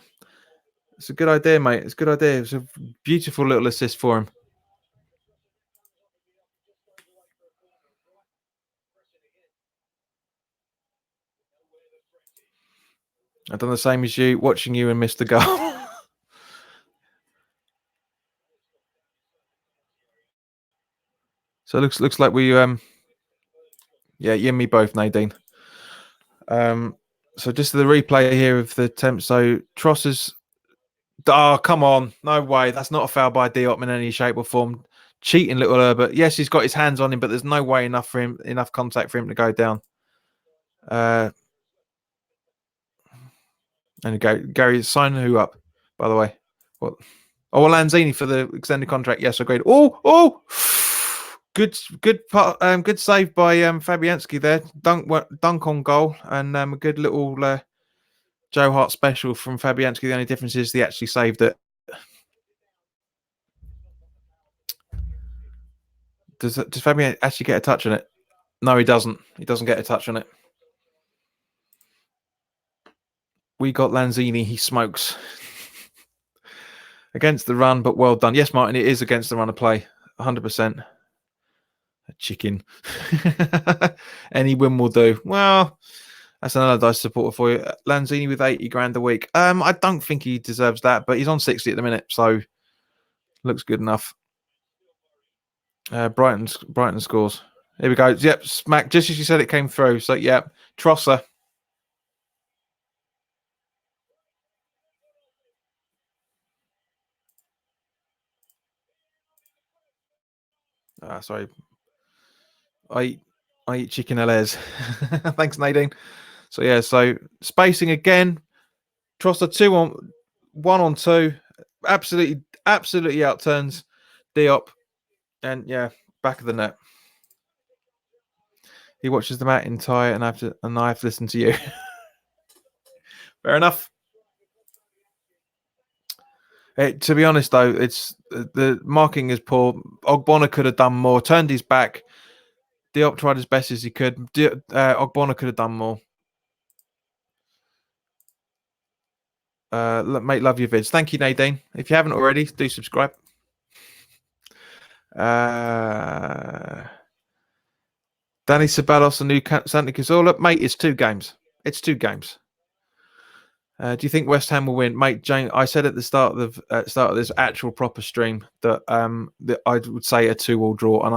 It's a good idea, mate. It's a good idea. It's a beautiful little assist for him. I've done the same as you, watching you and missed the goal. So it looks like we yeah, you and me both, Nadine. So just the replay here of the attempt. So Trossers. Oh, come on. No way. That's not a foul by Diop in any shape or form. Cheating little Herbert. Yes, he's got his hands on him, but there's no way enough contact for him to go down. Uh, and Gary, sign who up, by the way? What? Oh, well, Lanzini for the extended contract. Yes, agreed. Oh, good save by Fabianski there. Dunk on goal, and a good little Joe Hart special from Fabianski. The only difference is he actually saved it. Does Fabian actually get a touch on it? No, he doesn't. He doesn't get a touch on it. We got Lanzini. He smokes against the run, but well done. Yes, Martin, it is against the run of play, 100%. A chicken. Any win will do. Well, that's another dice supporter for you. Lanzini with 80 grand a week. I don't think he deserves that, but he's on 60 at the minute, so looks good enough. Brighton scores. Here we go. Yep, smack. Just as you said, it came through. So, yeah, Trosser. Sorry. I eat chicken LS. Thanks, Nadine. So, yeah, so spacing again. Trosser 1 on 2. Absolutely outturns Diop. And, yeah, back of the net. He watches the match entire, and I have to listen to you. Fair enough. To be honest, though, it's the marking is poor. Ogbonna could have done more. Turned his back. Diop tried as best as he could. Ogbonna could have done more. Mate, love your vids. Thank you, Nadine. If you haven't already, do subscribe. Danny Ceballos and new Santi Cazorla. Mate, it's 2 games. It's 2 games. Do you think West Ham will win, mate? Jane, I said at the start of this actual proper stream that I would say a 2-2 draw, and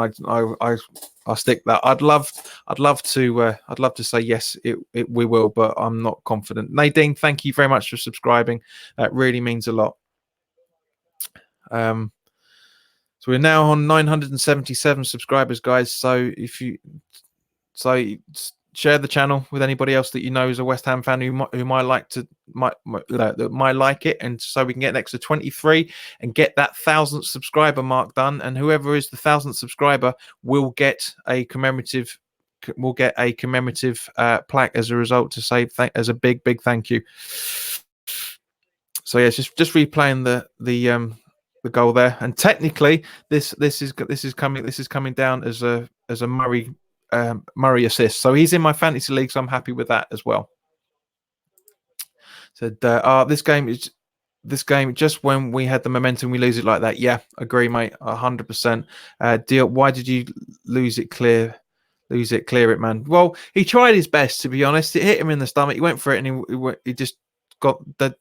I stick that. I'd love to say yes, we will, but I'm not confident. Nadine, thank you very much for subscribing. That really means a lot. So we're now on 977 subscribers, guys. So share the channel with anybody else that you know is a West Ham fan who might like it, and so we can get next to 23 and get that 1,000th subscriber mark done. And whoever is the 1,000th subscriber will get a commemorative plaque as a result to say as a big thank you. So yeah, it's just replaying the goal there, and technically this is coming down as a Murray assist. So he's in my fantasy league, so I'm happy with that as well. Said this game just when we had the momentum, we lose it like that. Yeah, agree, mate, 100%. Deal. Why did you lose it? Clear it, man. Well, he tried his best, to be honest. It hit him in the stomach. He went for it, and he just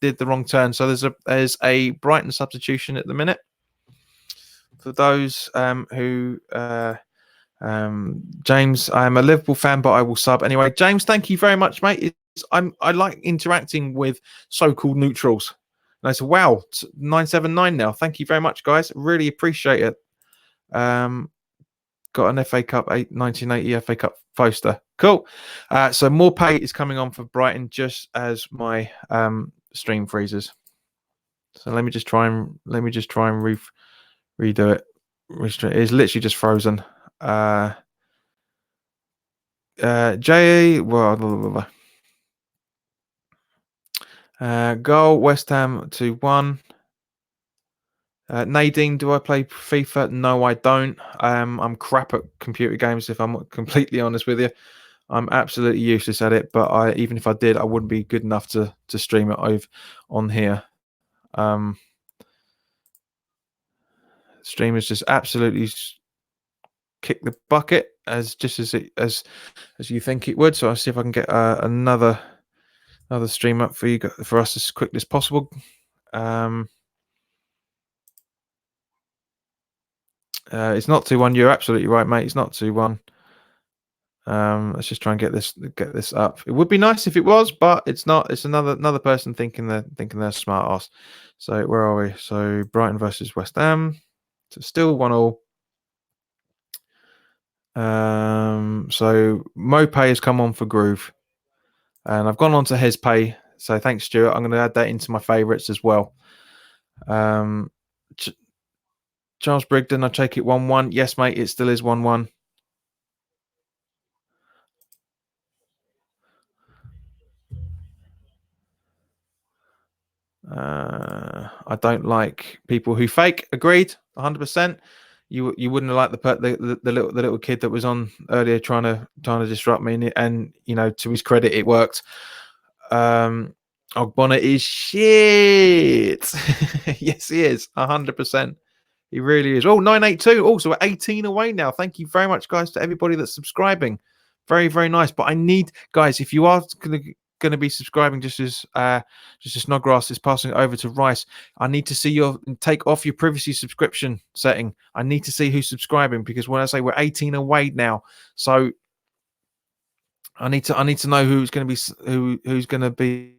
did the wrong turn. So there's a Brighton substitution at the minute. For those who James, I am a Liverpool fan, but I will sub anyway. James, thank you very much, mate. I like interacting with so-called neutrals. And I said, wow, 979 now. Thank you very much, guys. Really appreciate it. Got an FA Cup 1980 FA Cup poster. Cool. So more pay is coming on for Brighton just as my stream freezes. So let me just try and redo it. It's literally just frozen. Goal West Ham 2-1. Nadine, do I play FIFA? No, I don't. I'm crap at computer games, if I'm completely honest with you. I'm absolutely useless at it, but even if I did, I wouldn't be good enough to stream it over on here. Streamers just absolutely kick the bucket as you think it would. So I'll see if I can get another stream up for us as quickly as possible. It's not 2-1. You're absolutely right, mate. It's not 2-1. Let's just try and get this up. It would be nice if it was, but it's not. It's another person thinking they're smart ass. So where are we? So Brighton versus West Ham. So still 1-1. So Mopay has come on for Groove. And I've gone on to his pay. So thanks, Stuart. I'm going to add that into my favourites as well. Charles Brigden, I take it 1-1. Yes, mate, it still is 1-1. I don't like people who fake. Agreed, 100%. You wouldn't have liked the little kid that was on earlier trying to disrupt me, and to his credit, it worked. Ogbonna is shit. Yes, he is 100%. He really is. Oh, 982. Also, we're 18 away now. Thank you very much, guys, to everybody that's subscribing. Very, very nice. But I need, guys, if you are going to be subscribing, just as Snodgrass is passing it over to Rice, I need to see your take off your privacy subscription setting. I need to see who's subscribing, because when I say we're 18 away now, so I need to know who's going to be who's going to be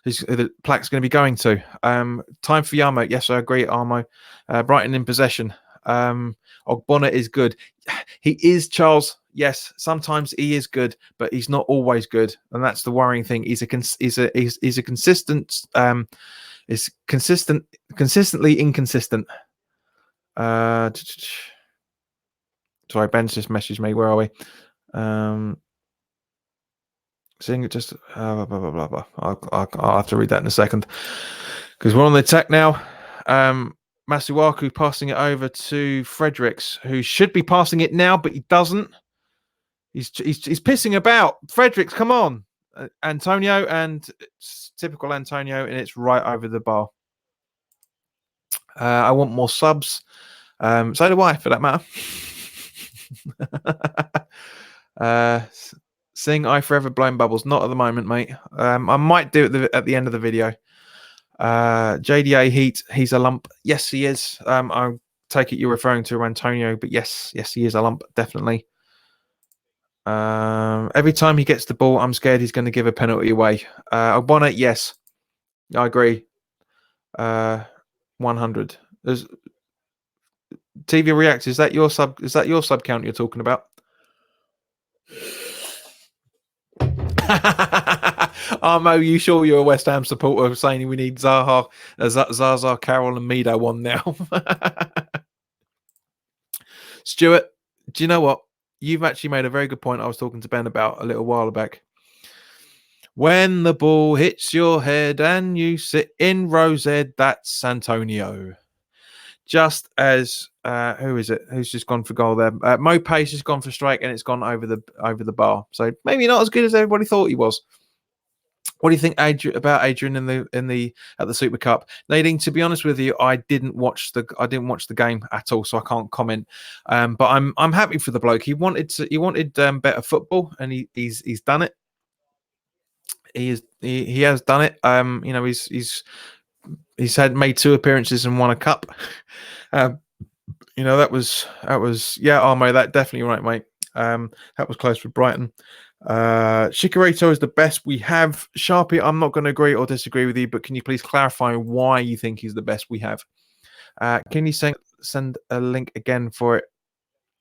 who's the plaque's going to be going to. Time for Yarmo. Yes, I agree, Armo. Brighton in possession. Ogbonna is good. He is, Charles. Yes, sometimes he is good, but he's not always good, and that's the worrying thing. He's a consistent. Is consistently inconsistent. Sorry, Ben's just messaged me. Where are we? Seeing it just blah, blah, blah, blah. I'll have to read that in a second, because we're on the attack now. Masuaku passing it over to Fredericks, who should be passing it now, but he doesn't. He's pissing about. Fredericks, come on. Antonio, and it's typical Antonio, and it's right over the bar. I want more subs. So do I, for that matter. Sing I Forever Blown Bubbles. Not at the moment, mate. I might do it at the end of the video. JDA Heat, he's a lump. Yes, he is. I take it you're referring to Antonio, but yes, he is a lump, definitely. Every time he gets the ball, I'm scared he's going to give a penalty away. Ogbonna, yes, I agree. 100. There's TV React. Is that your sub? Is that your sub count you're talking about? Armo, you sure you're a West Ham supporter saying we need Zaza, Carroll, and Mido on now? Stuart, do you know what? You've actually made a very good point I was talking to Ben about a little while back. When the ball hits your head and you sit in Rosed, that's Antonio. Just as who is it? Who's just gone for goal there? Mope's just gone for strike, and it's gone over the bar. So maybe not as good as everybody thought he was. What do you think, about Adrian at the Super Cup? Nadine, to be honest with you, I didn't watch the game at all, so I can't comment. But I'm happy for the bloke. He wanted better football, and he's done it. He has done it. He's made 2 appearances and won a cup. That was Armo, that definitely right, mate. That was close with Brighton. Shikarito is the best we have. Sharpie, I'm not going to agree or disagree with you, but can you please clarify why you think he's the best we have? Can you send a link again for it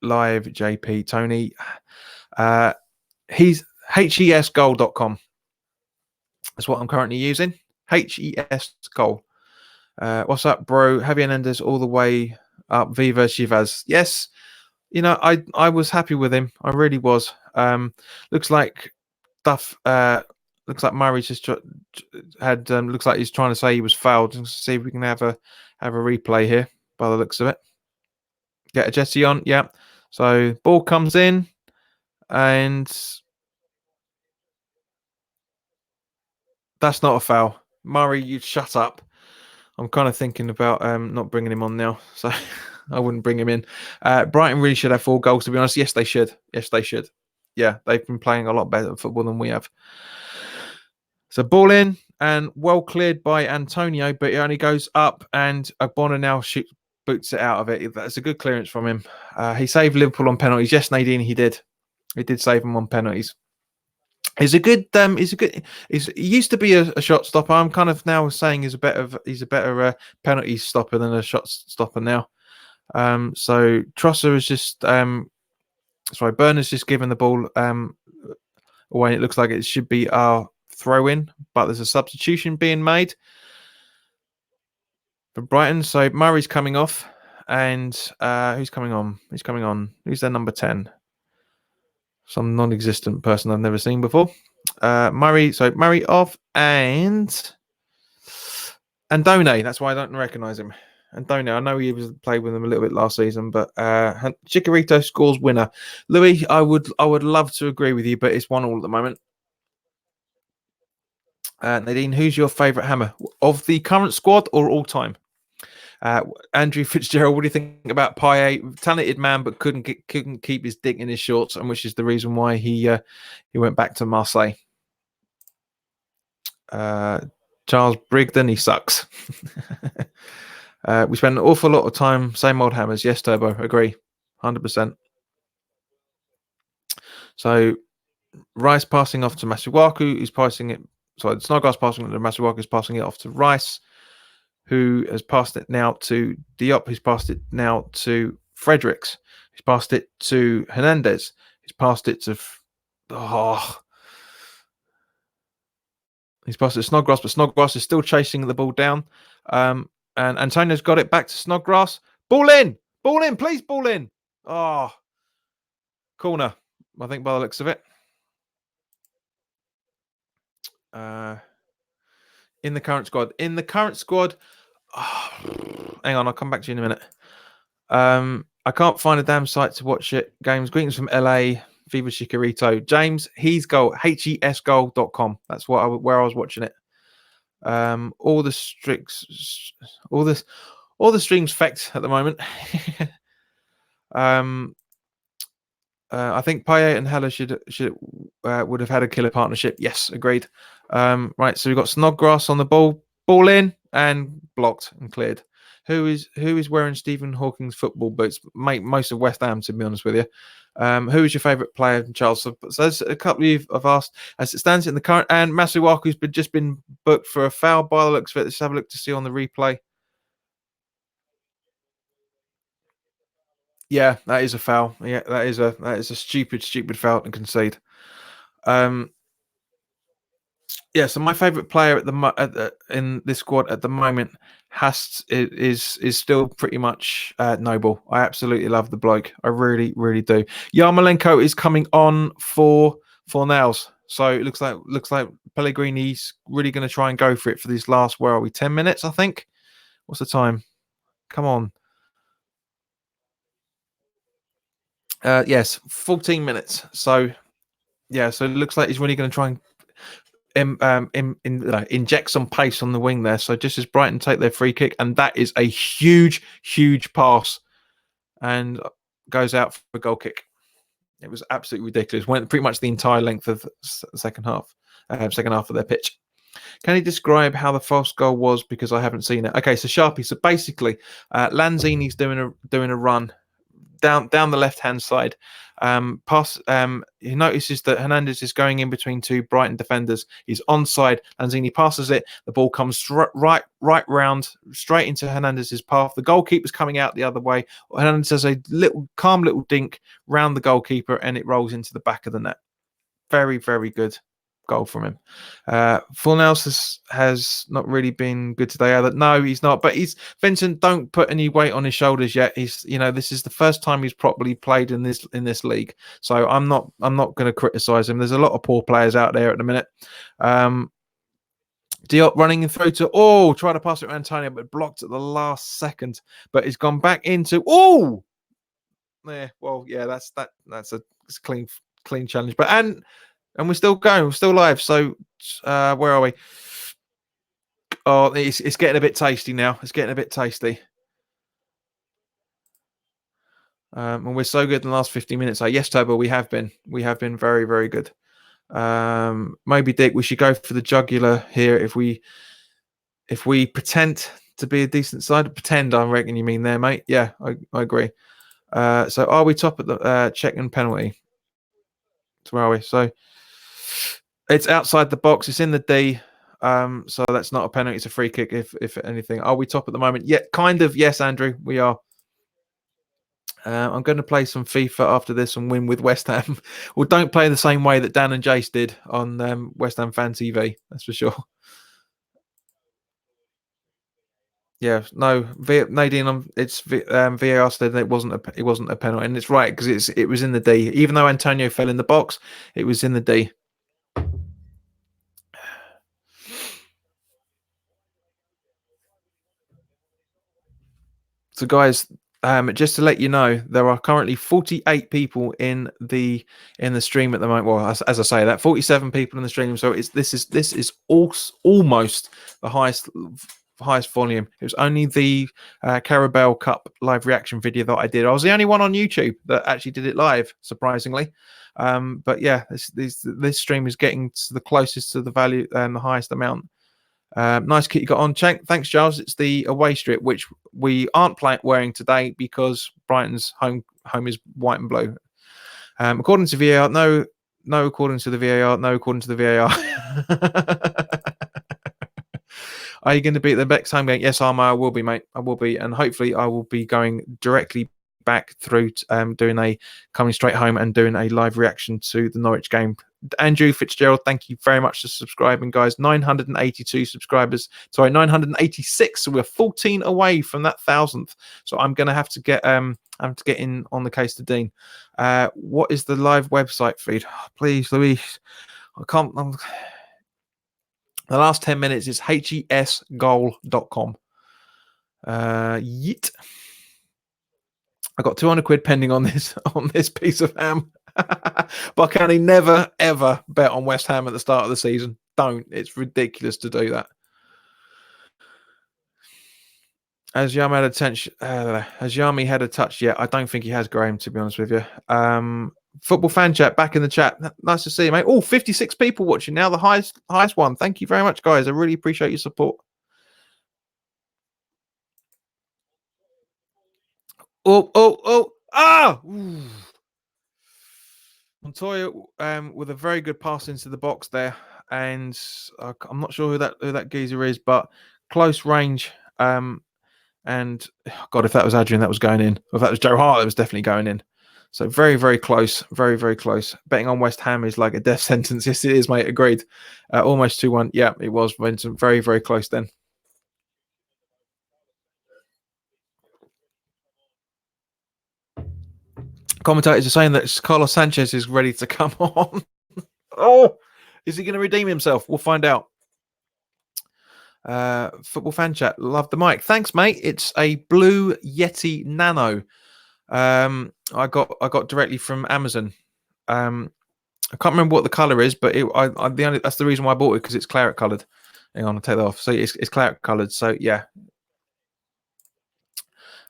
live, JP? Tony, he's HESgoal.com. That's what I'm currently using. HES Goal. What's up, bro? Javier Hernandez all the way up. Viva Chivas. Yes, I was happy with him. I really was. Looks like Murray's just had. Looks like he's trying to say he was fouled. Let's see if we can have a replay here. By the looks of it, get a Jesse on. Yeah. So ball comes in, and that's not a foul. Murray, you shut up. I'm kind of thinking about not bringing him on now, so I wouldn't bring him in. Brighton really should have 4 goals, to be honest. Yes, they should. Yeah, they've been playing a lot better football than we have. So ball in and well cleared by Antonio, but it only goes up, and Ogbonna now boots it out of it. That's a good clearance from him. He saved Liverpool on penalties. Yes, Nadine, he did. He did save them on penalties. He used to be a shot stopper. I'm kind of now saying he's a better penalty stopper than a shot stopper now. So Trosser is just Berners just given the ball when it looks like it should be our throw-in, but there's a substitution being made for Brighton. So Murray's coming off, and who's coming on? Who's coming on? Who's their number 10? Some non-existent person I've never seen before. Murray. So Murray off, and Andone. That's why I don't recognise him. Andone. I know he was played with them a little bit last season, but Chicharito scores winner. Louis, I would love to agree with you, but it's 1-1 at the moment. Nadine, who's your favourite hammer of the current squad or all time? Andrew Fitzgerald, what do you think about Payet? Talented man, but couldn't keep his dick in his shorts, and which is the reason why he went back to Marseille. Charles Brigden, he sucks. We spend an awful lot of time, same old hammers. Yes, Turbo, agree, 100%. So Rice passing off to Masuaku, who's passing it. Sorry, Snodgrass passing it to Masuaku, who's passing it off to Rice, who has passed it now to Diop, who's passed it now to Fredericks, who's passed it to Hernandez, who's passed it to he's passed it to Snodgrass, but Snodgrass is still chasing the ball down. And Antonio's got it back to Snodgrass. Ball in, please, ball in. Corner, I think, by the looks of it. In the current squad. Hang on, I'll come back to you in a minute. I can't find a damn site to watch it. Games. Greetings from LA. Viva Chicharito. James, he's goal. HESgoal.com. That's where I was watching it. All the streams fecked at the moment. I think Payet and Heller would have had a killer partnership. Yes, agreed. Right, so we've got Snodgrass on the ball in and blocked and cleared. Who is wearing Stephen Hawking's football boots? Most of West Ham, to be honest with you. Who is your favourite player, Charles? So there's a couple of asked. As it stands in the current, and Masuaku's just been booked for a foul by the looks of it. Let's have a look to see on the replay. Yeah, that is a foul. Yeah, that is a stupid foul to concede. Yeah, so my favourite player in this squad at the moment is still pretty much Noble. I absolutely love the bloke. I really, really do. Yarmolenko is coming on for nails. So it looks like Pellegrini's really going to try and go for it for these last, where are we, 10 minutes, I think? What's the time? Come on. Yes, 14 minutes. So, yeah, so it looks like he's really going to try and inject some pace on the wing there. So just as Brighton take their free kick, and that is a huge pass, and goes out for a goal kick. It was absolutely ridiculous. Went pretty much the entire length of the second half of their pitch. Can you describe how the false goal was? Because I haven't seen it. Okay, so Sharpie. So basically, Lanzini's doing a run down the left hand side. He notices that Hernandez is going in between two Brighton defenders. He's onside. Lanzini passes it. The ball comes right round straight into Hernandez's path. The goalkeeper's coming out the other way. Hernandez has a calm little dink round the goalkeeper, and it rolls into the back of the net. Very, very good goal from him. Fornals has not really been good today either. No, he's not. But Vincent. Don't put any weight on his shoulders yet. This is the first time he's properly played in this league. So I'm not going to criticize him. There's a lot of poor players out there at the minute. Diop running through to try to pass it to Antonio, but blocked at the last second. But he's gone back into yeah. Well, yeah, that's a clean challenge. But and we're still going. We're still live. So where are we? Oh, it's getting a bit tasty now. It's getting a bit tasty. And we're so good in the last 50 minutes. Yes, Turbo, we have been very, very good. Maybe Dick, we should go for the jugular here if we pretend to be a decent side. Pretend, I reckon you mean there, mate. Yeah, I agree. So are we top at the check and penalty? So where are we? So it's outside the box. It's in the D. So that's not a penalty. It's a free kick, if anything. Are we top at the moment? Yeah, kind of. Yes, Andrew, we are. I'm going to play some FIFA after this and win with West Ham. Well, don't play the same way that Dan and Jace did on West Ham Fan TV. That's for sure. Yeah, no, Nadine. It's VAR said it wasn't a penalty, and it's right because it was in the D. Even though Antonio fell in the box, it was in the D. So, guys, just to let you know, there are currently 48 people in the stream at the moment. Well, as I say, that 47 people in the stream. So this is almost the highest volume. It was only the Carabao Cup live reaction video that I did. I was the only one on YouTube that actually did it live, surprisingly. But yeah, this stream is getting to the closest to the value and the highest amount. Nice kit you got on, Chank. Thanks, Charles. It's the away strip, which we aren't wearing today because Brighton's home is white and blue. According to VAR, no, according to the VAR, no, according to the VAR. Are you going to be at the next home game? Yes, I will be, mate. I will be, and hopefully, I will be going directly back through coming straight home and doing a live reaction to the Norwich game. Andrew Fitzgerald, thank you very much for subscribing, guys. 982 subscribers. Sorry, 986. So we're 14 away from that 1,000th. So I'm going to have to get in on the case to Dean. What is the live website feed? Oh, please, Louise. I can't. The last 10 minutes is hesgoal.com. Yeet. I got 200 quid pending on this piece of ham. But can he never ever bet on West Ham at the start of the season? Don't. It's ridiculous to do that. Has Yami had a touch yet? I don't think he has, Graham, to be honest with you. Football fan chat back in the chat. Nice to see you, mate. Oh, 56 people watching now, the highest one. Thank you very much, guys. I really appreciate your support. Montoya with a very good pass into the box there, and I'm not sure who that geezer is, but close range. And God, if that was Adrian, that was going in. Or if that was Joe Hart, that was definitely going in. So very, very close. Very, very close. Betting on West Ham is like a death sentence. Yes, it is, mate. Agreed. Almost 2-1. Yeah, it was, Vincent. Very, very close then. Commentators are saying that Carlos Sanchez is ready to come on. Oh, is he going to redeem himself? We'll find out. Football fan chat. Love the mic. Thanks, mate. It's a Blue Yeti Nano. I got directly from Amazon. I can't remember what the color is, but that's the reason why I bought it, because it's claret colored. Hang on, I'll take that off. So it's claret colored. So yeah.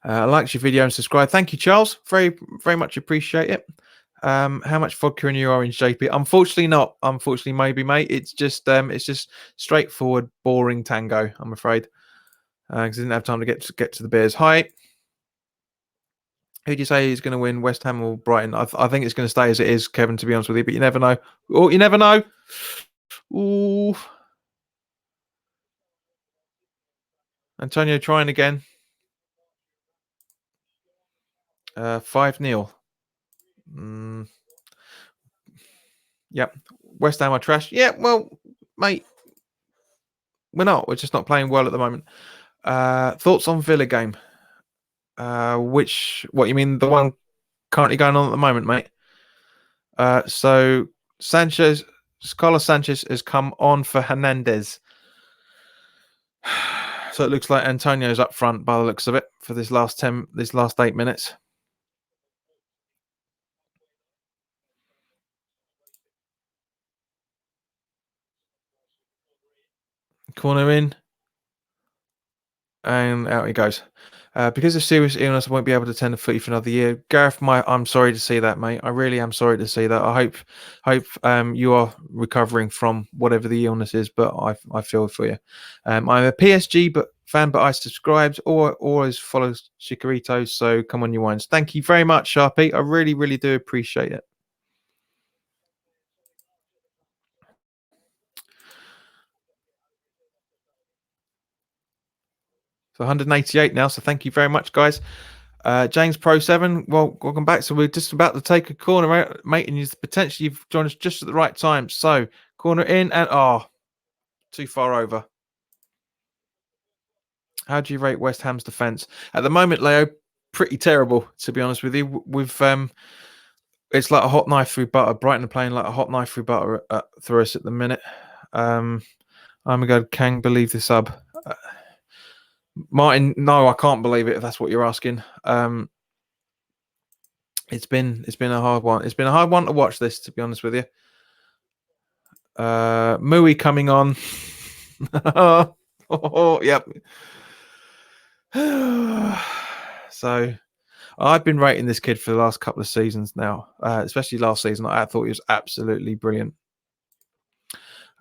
I liked your video and subscribe. Thank you, Charles. Very, very much appreciate it. How much vodka in your orange, JP? Unfortunately not. Unfortunately, maybe, mate. It's just straightforward, boring tango, I'm afraid. Because I didn't have time to get to the beers. Hi. Who do you say is going to win, West Ham or Brighton? I think it's going to stay as it is, Kevin, to be honest with you, but you never know. Oh, you never know. Ooh. Antonio trying again. 5-0. Yep. West Ham are trash. Yeah, well, mate, we're not. We're just not playing well at the moment. Thoughts on Villa game? What you mean, the one currently going on at the moment, mate? So Carlos Sanchez has come on for Hernandez. So it looks like Antonio's up front by the looks of it for this last 8 minutes. Corner in. And out he goes. Because of serious illness, I won't be able to attend the footy for another year. Gareth, I'm sorry to see that, mate. I really am sorry to see that. I hope you are recovering from whatever the illness is, but I feel for you. I'm a PSG fan, but I subscribed or always follow Chikorito, so come on, you wines. Thank you very much, Sharpie. I really, really do appreciate it. So 188 now, so thank you very much, guys. James Pro 7, well, welcome back. So we're just about to take a corner out, mate, and you've joined us just at the right time. So corner in and too far over. How do you rate West Ham's defence at the moment, Leo? Pretty terrible, to be honest with you. It's like a hot knife through butter. Brighton are playing like a hot knife through butter through us at the minute. I'm gonna go. Can believe the sub, Martin. No, I can't believe it. If that's what you're asking. It's been a hard one. It's been a hard one to watch this, to be honest with you. Mui coming on. Yep. So I've been rating this kid for the last couple of seasons now, especially last season. I thought he was absolutely brilliant.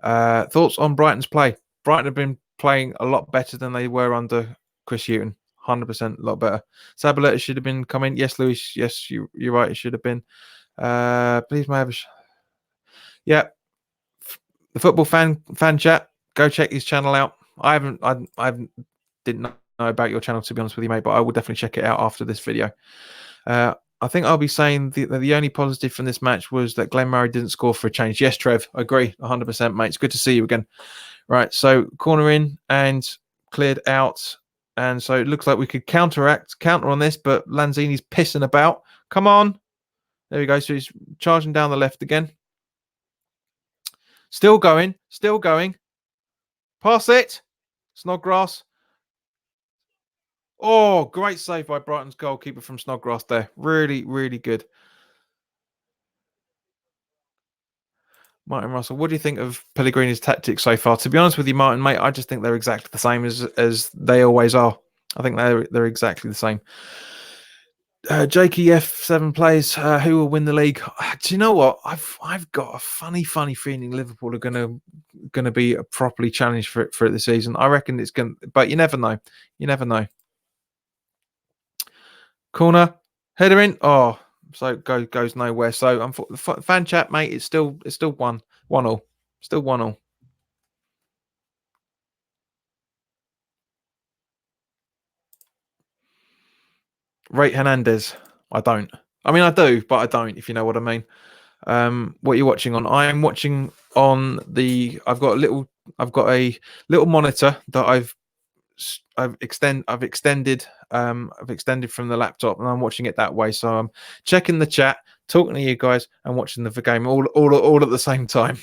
Thoughts on Brighton's play? Brighton have been playing a lot better than they were under Chris Hughton. 100% a lot better. Sabaleta should have been coming. Yes, Lewis. Yes, you're right. It should have been. Please, may I have a yeah. The football fan chat. Go check his channel out. I didn't know about your channel, to be honest with you, mate, but I will definitely check it out after this video. I think I'll be saying the only positive from this match was that Glenn Murray didn't score for a change. Yes, Trev, I agree 100%, mate. It's good to see you again. Right, so corner in and cleared out. And so it looks like we could counter on this, but Lanzini's pissing about. Come on. There we go. So he's charging down the left again. Still going. Pass it. Snodgrass. Oh, great save by Brighton's goalkeeper from Snodgrass there. Really, really good. Martin Russell, what do you think of Pellegrini's tactics so far? To be honest with you, Martin, mate, I just think they're exactly the same as they always are. I think they're exactly the same. JKF7 plays. Who will win the league? Do you know what? I've got a funny feeling Liverpool are gonna be properly challenged for it this season. I reckon it's gonna, but you never know. You never know. Corner, header in. Oh, so goes nowhere. So fan chat, mate. It's still 1-1. Still 1-1. Rate Hernandez. I don't. I mean, I do, but I don't. If you know what I mean. What are you watching on? I am watching on the. I've got a little monitor that I've extended from the laptop, and I'm watching it that way. So I'm checking the chat, talking to you guys, and watching the game all at the same time.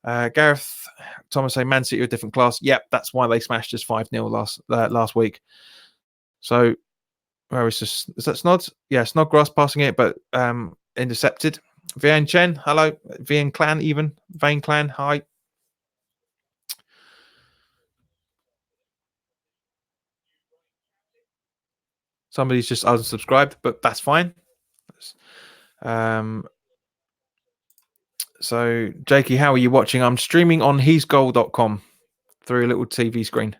Gareth Thomas say Man City are a different class. Yep, that's why they smashed us 5-0 last week. So where is this? Is that Snods? Yeah, Snodgrass passing it, but intercepted. Vian Chen, hello. Vian Clan, even Vane Clan, hi. Somebody's just unsubscribed, but that's fine. So, Jakey, how are you watching? I'm streaming on hisgoal.com through a little TV screen.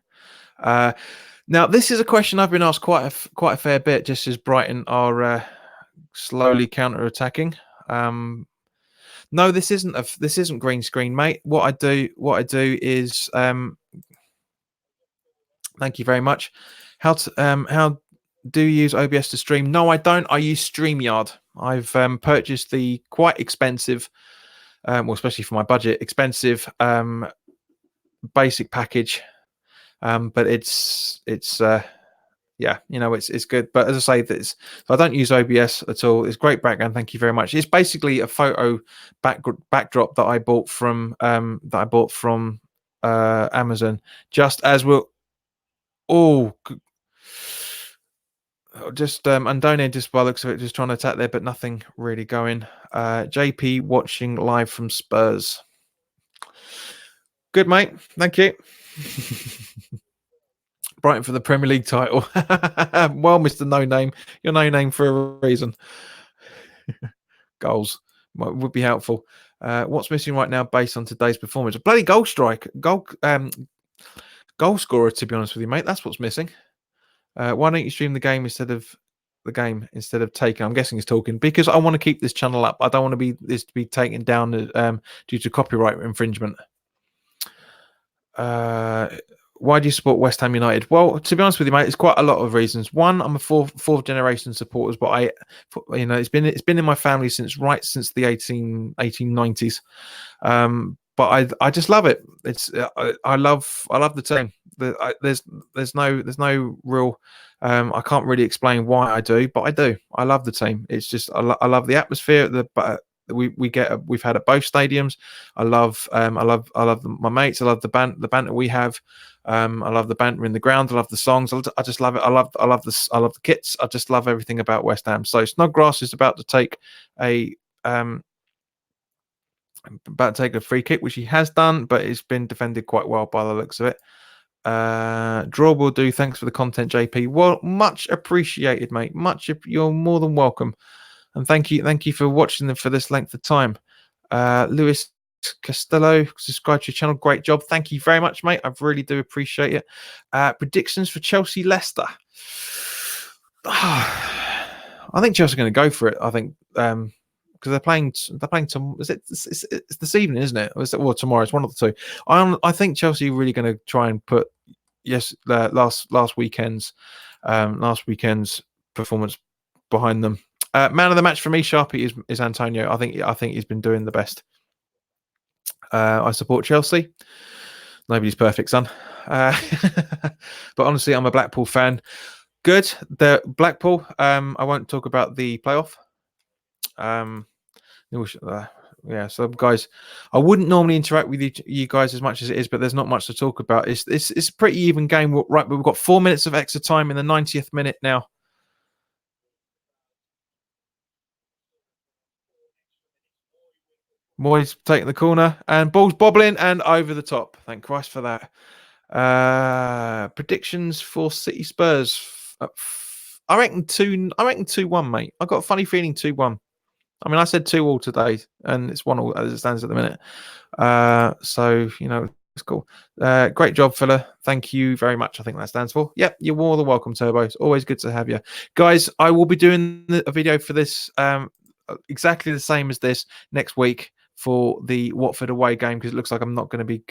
Now, this is a question I've been asked quite a fair bit, just as Brighton are slowly counter-attacking. No, this isn't green screen, mate. What I do is thank you very much. How do you use OBS to stream? No, I don't. I use StreamYard. I've purchased the quite expensive, well, especially for my budget, expensive basic package. But it's yeah, you know, it's good. But as I say, I don't use OBS at all. It's great background. Thank you very much. It's basically a photo backdrop that I bought from Amazon. Just as we'll just Andone just by the looks of it, just trying to attack there, but nothing really going. JP watching live from Spurs. Good, mate. Thank you. Brighton for the Premier League title. Well, Mr. No Name, you're no name for a reason. Goals would be helpful. What's missing right now based on today's performance? A bloody goal scorer, to be honest with you, mate. That's what's missing. Why don't you stream the game instead of taking? I'm guessing he's talking because I want to keep this channel up. I don't want this to be taken down due to copyright infringement. Why do you support West Ham United? Well, to be honest with you, mate, it's quite a lot of reasons. One, I'm a fourth generation supporter, but it's been in my family since the 1890s. But I just love it. I love the team. There's no real. I can't really explain why I do, but I do. I love the team. It's just I love the atmosphere. We've had at both stadiums. I love my mates. I love the banter we have. I love the banter in the ground. I love the songs. I just love it. I love the kits. I just love everything about West Ham. So Snodgrass is about to take a free kick, which he has done, but it's been defended quite well by the looks of it. Draw will do. Thanks for the content, JP. Well, much appreciated, mate. You're more than welcome, and thank you for watching them for this length of time. Lewis Costello, subscribe to your channel. Great job. Thank you very much, mate. I really do appreciate it. Predictions for Chelsea Leicester. I think Chelsea are going to go for it. I think because they're playing it's this evening, isn't it? Or tomorrow? It's one of the two. I think Chelsea are really going to try and put last weekend's performance behind them. Man of the match for me, Sharpie, is Antonio. I think he's been doing the best. I support Chelsea. Nobody's perfect, son. But honestly, I'm a Blackpool fan. Good. The Blackpool. I won't talk about the playoff. So guys, I wouldn't normally interact with you guys as much as it is, but there's not much to talk about. It's a pretty even game, right? But we've got 4 minutes of extra time in the 90th minute now. Moyes taking the corner and ball's bobbling and over the top. Thank Christ for that. Predictions for City Spurs. I reckon 2-1, mate. I got a funny feeling 2-1. I mean, I said 2-2 today, and it's 1-1 as it stands at the minute. So it's cool. Great job, fella. Thank you very much. I think that stands for. Yep, you're more than welcome, Turbo. It's always good to have you, guys. I will be doing a video for this, exactly the same as this next week for the Watford away game, because it looks like I'm not going to be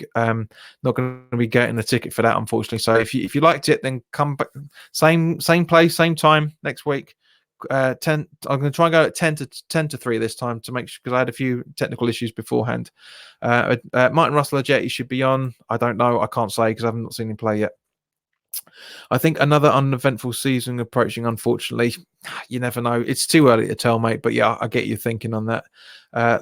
getting the ticket for that, unfortunately. So if you liked it, then come back, same place, same time next week. 10. I'm going to try and go at 10 to 3 this time to make sure, because I had a few technical issues beforehand. Martin Russell-Ajeti should be on. I don't know. I can't say because I haven't seen him play yet. I think another uneventful season approaching, unfortunately. You never know. It's too early to tell, mate. But yeah, I get you thinking on that.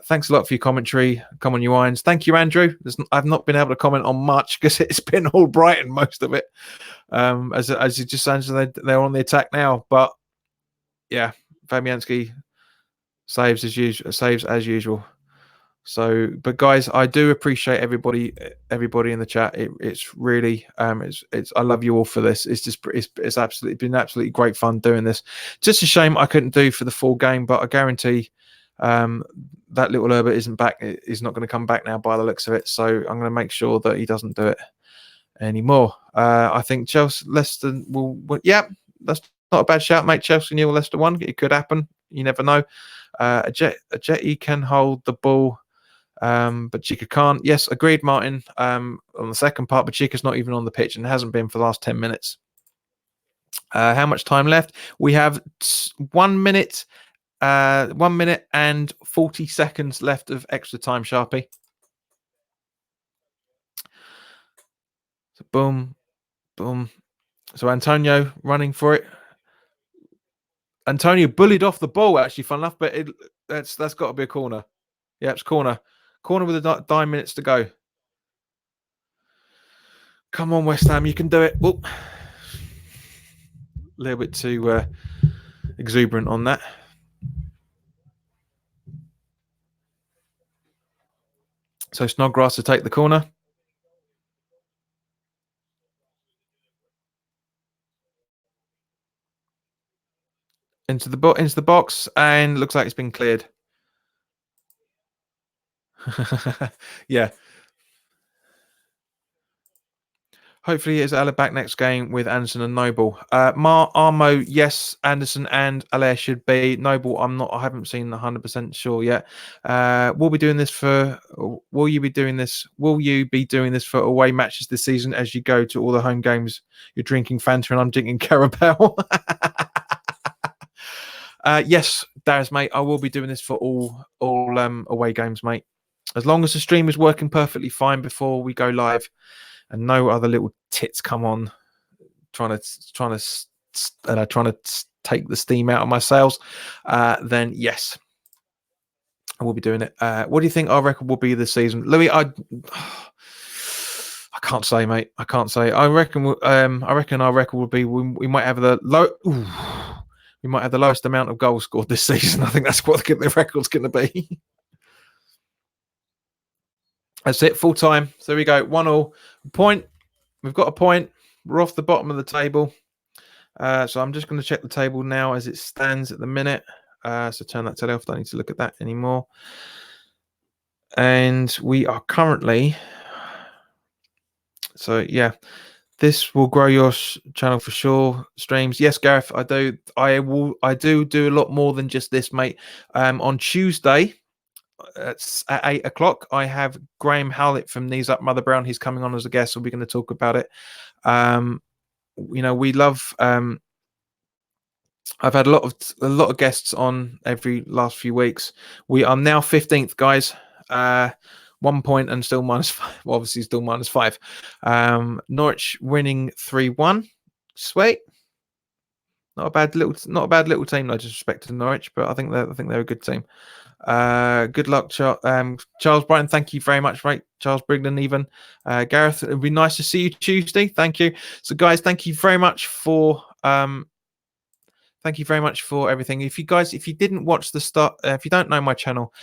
Thanks a lot for your commentary. Come on, you irons. Thank you, Andrew. I've not been able to comment on much because it's been all Brighton, most of it. As you just said, they're on the attack now. But yeah, Fabianski saves as usual. So, but guys, I do appreciate everybody in the chat. It's really, I love you all for this. It's absolutely been absolutely great fun doing this. Just a shame I couldn't do for the full game, but I guarantee that little Herbert isn't back. He's not going to come back now by the looks of it. So I'm going to make sure that he doesn't do it anymore. I think Leicester will. Yeah, that's not a bad shout, mate. Chelsea nil, Leicester 1. It could happen. You never know. Ajeti can hold the ball. But Chica can't. Yes, agreed, Martin. On the second part, but Chica's not even on the pitch and hasn't been for the last 10 minutes. How much time left? We have 1 minute, 1 minute and 40 seconds left of extra time, Sharpie. So boom, boom. So Antonio running for it. Antonio bullied off the ball, actually, fun enough, but that's got to be a corner. Yeah, it's corner. Corner with 9 minutes to go. Come on, West Ham, you can do it. Whoop. A little bit too exuberant on that. So Snodgrass to take the corner. Into the box, and looks like it's been cleared. Yeah. Hopefully, it's Ella back next game with Anderson and Noble. Armo, yes. Anderson and Ella should be. Noble, I'm not. I haven't seen 100% sure yet. We'll be doing this for. Will you be doing this? Will you be doing this for away matches this season as you go to all the home games? You're drinking Fanta and I'm drinking Carabao. Yes, Darius, mate. I will be doing this for all away games, mate. As long as the stream is working perfectly fine before we go live, and no other little tits come on trying to take the steam out of my sails, then yes, I will be doing it. What do you think our record will be this season, Louis? I can't say, mate. I can't say. I reckon our record will be we might have the we might have the lowest amount of goals scored this season. I think that's what the record's going to be. That's it, full time. So there we go, 1-1 point. We've got a point. We're off the bottom of the table. So I'm just going to check the table now as it stands at the minute. So turn that telly off. Don't need to look at that anymore. And we are currently. So yeah, this will grow your channel for sure. Streams, yes, Gareth. I do a lot more than just this, mate. On Tuesday. At 8 o'clock, I have Graham Howlett from Knees Up Mother Brown. He's coming on as a guest, so we're going to talk about it. We love. I've had a lot of guests on every last few weeks. We are now 15th, guys. 1 point and still -5. Well, obviously, still -5. Norwich winning 3-1. Sweet. Not a bad little team. No disrespect to Norwich, but I think they're a good team. Good luck, Charles Brighton. Thank you very much, mate. Charles Brigden, even Gareth. It'd be nice to see you Tuesday. Thank you. So, guys, thank you very much for everything. If you didn't watch the start, if you don't know my channel,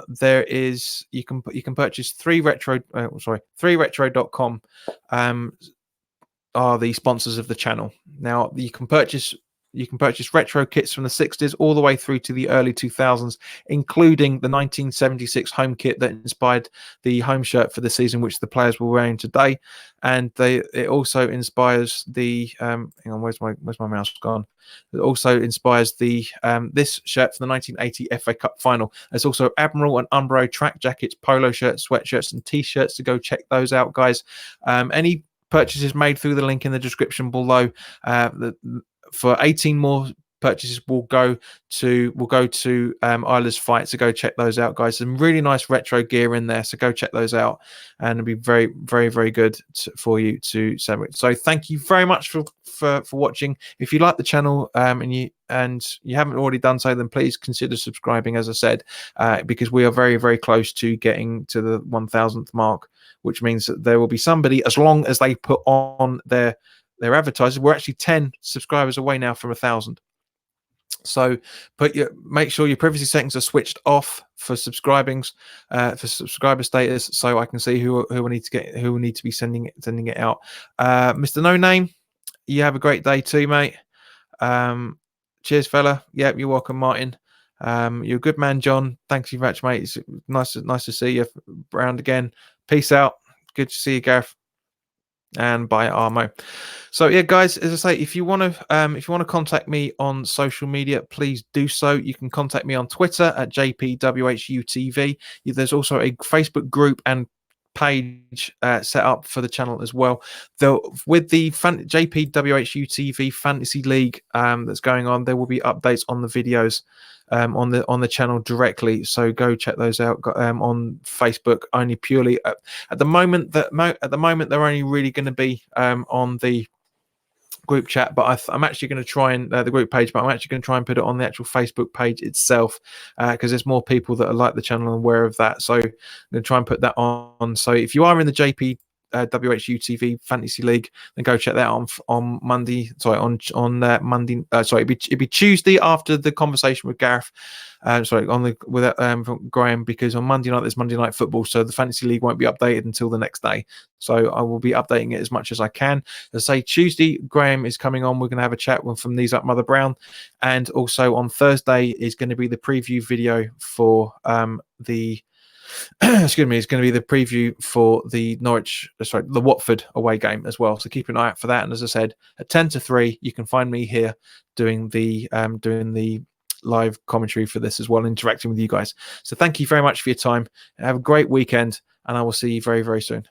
there is you can purchase 3retro.com. Are the sponsors of the channel. Now you can purchase retro kits from the 60s all the way through to the early 2000s, including the 1976 home kit that inspired the home shirt for the season, which the players were wearing today. And it also inspires the hang on, where's my mouse gone? It also inspires the this shirt for the 1980 FA Cup final. There's also Admiral and Umbro track jackets, polo shirts, sweatshirts, and t-shirts. To go check those out, guys. Any purchases made through the link in the description below. For 18 more purchases will go to Isla's fight. So go check those out, guys. Some really nice retro gear in there, so go check those out, and it'll be very, very, very good for you to celebrate. So thank you very much for watching. If you like the channel and you haven't already done so, then please consider subscribing, as I said, because we are very, very close to getting to the 1000th mark, which means that there will be somebody, as long as they put on their advertisers. We're actually 10 subscribers away now from 1,000. So make sure your privacy settings are switched off for subscriber status, so I can see who we need to be sending it out. Mr. No Name, you have a great day too, mate. Cheers, fella. Yep, you're welcome, Martin. You're a good man, John. Thanks very much, mate. It's nice to see you around again. Peace out. Good to see you, Gareth. And by Armo. So yeah, guys, as I say, if you want to contact me on social media, please do so. You can contact me on Twitter at JPWHUTV. There's also a Facebook group and page set up for the channel as well. With the JPWHUTV Fantasy League that's going on, there will be updates on the videos on the channel directly. So go check those out on Facebook. Only purely at the moment they're only really going to be on the group chat, but I'm actually going to try and the group page, but I'm actually going to try and put it on the actual Facebook page itself, because there's more people that are like the channel and aware of that. So I'm going to try and put that on. So if you are in the JPWHUTV Fantasy League, then go check that out on Monday. Sorry, on Monday. Sorry, it'd be Tuesday after the conversation with Gareth. With Graham, because on Monday night there's Monday Night Football, so the Fantasy League won't be updated until the next day. So I will be updating it as much as I can. As I say, Tuesday Graham is coming on. We're going to have a chat from Knees Up Mother Brown, and also on Thursday is going to be the preview video for the excuse me, is going to be the preview for the the Watford away game as well. So keep an eye out for that. And as I said, at 10-3, you can find me here doing the live commentary for this as well, interacting with you guys. So thank you very much for your time. Have a great weekend, and I will see you very, very soon.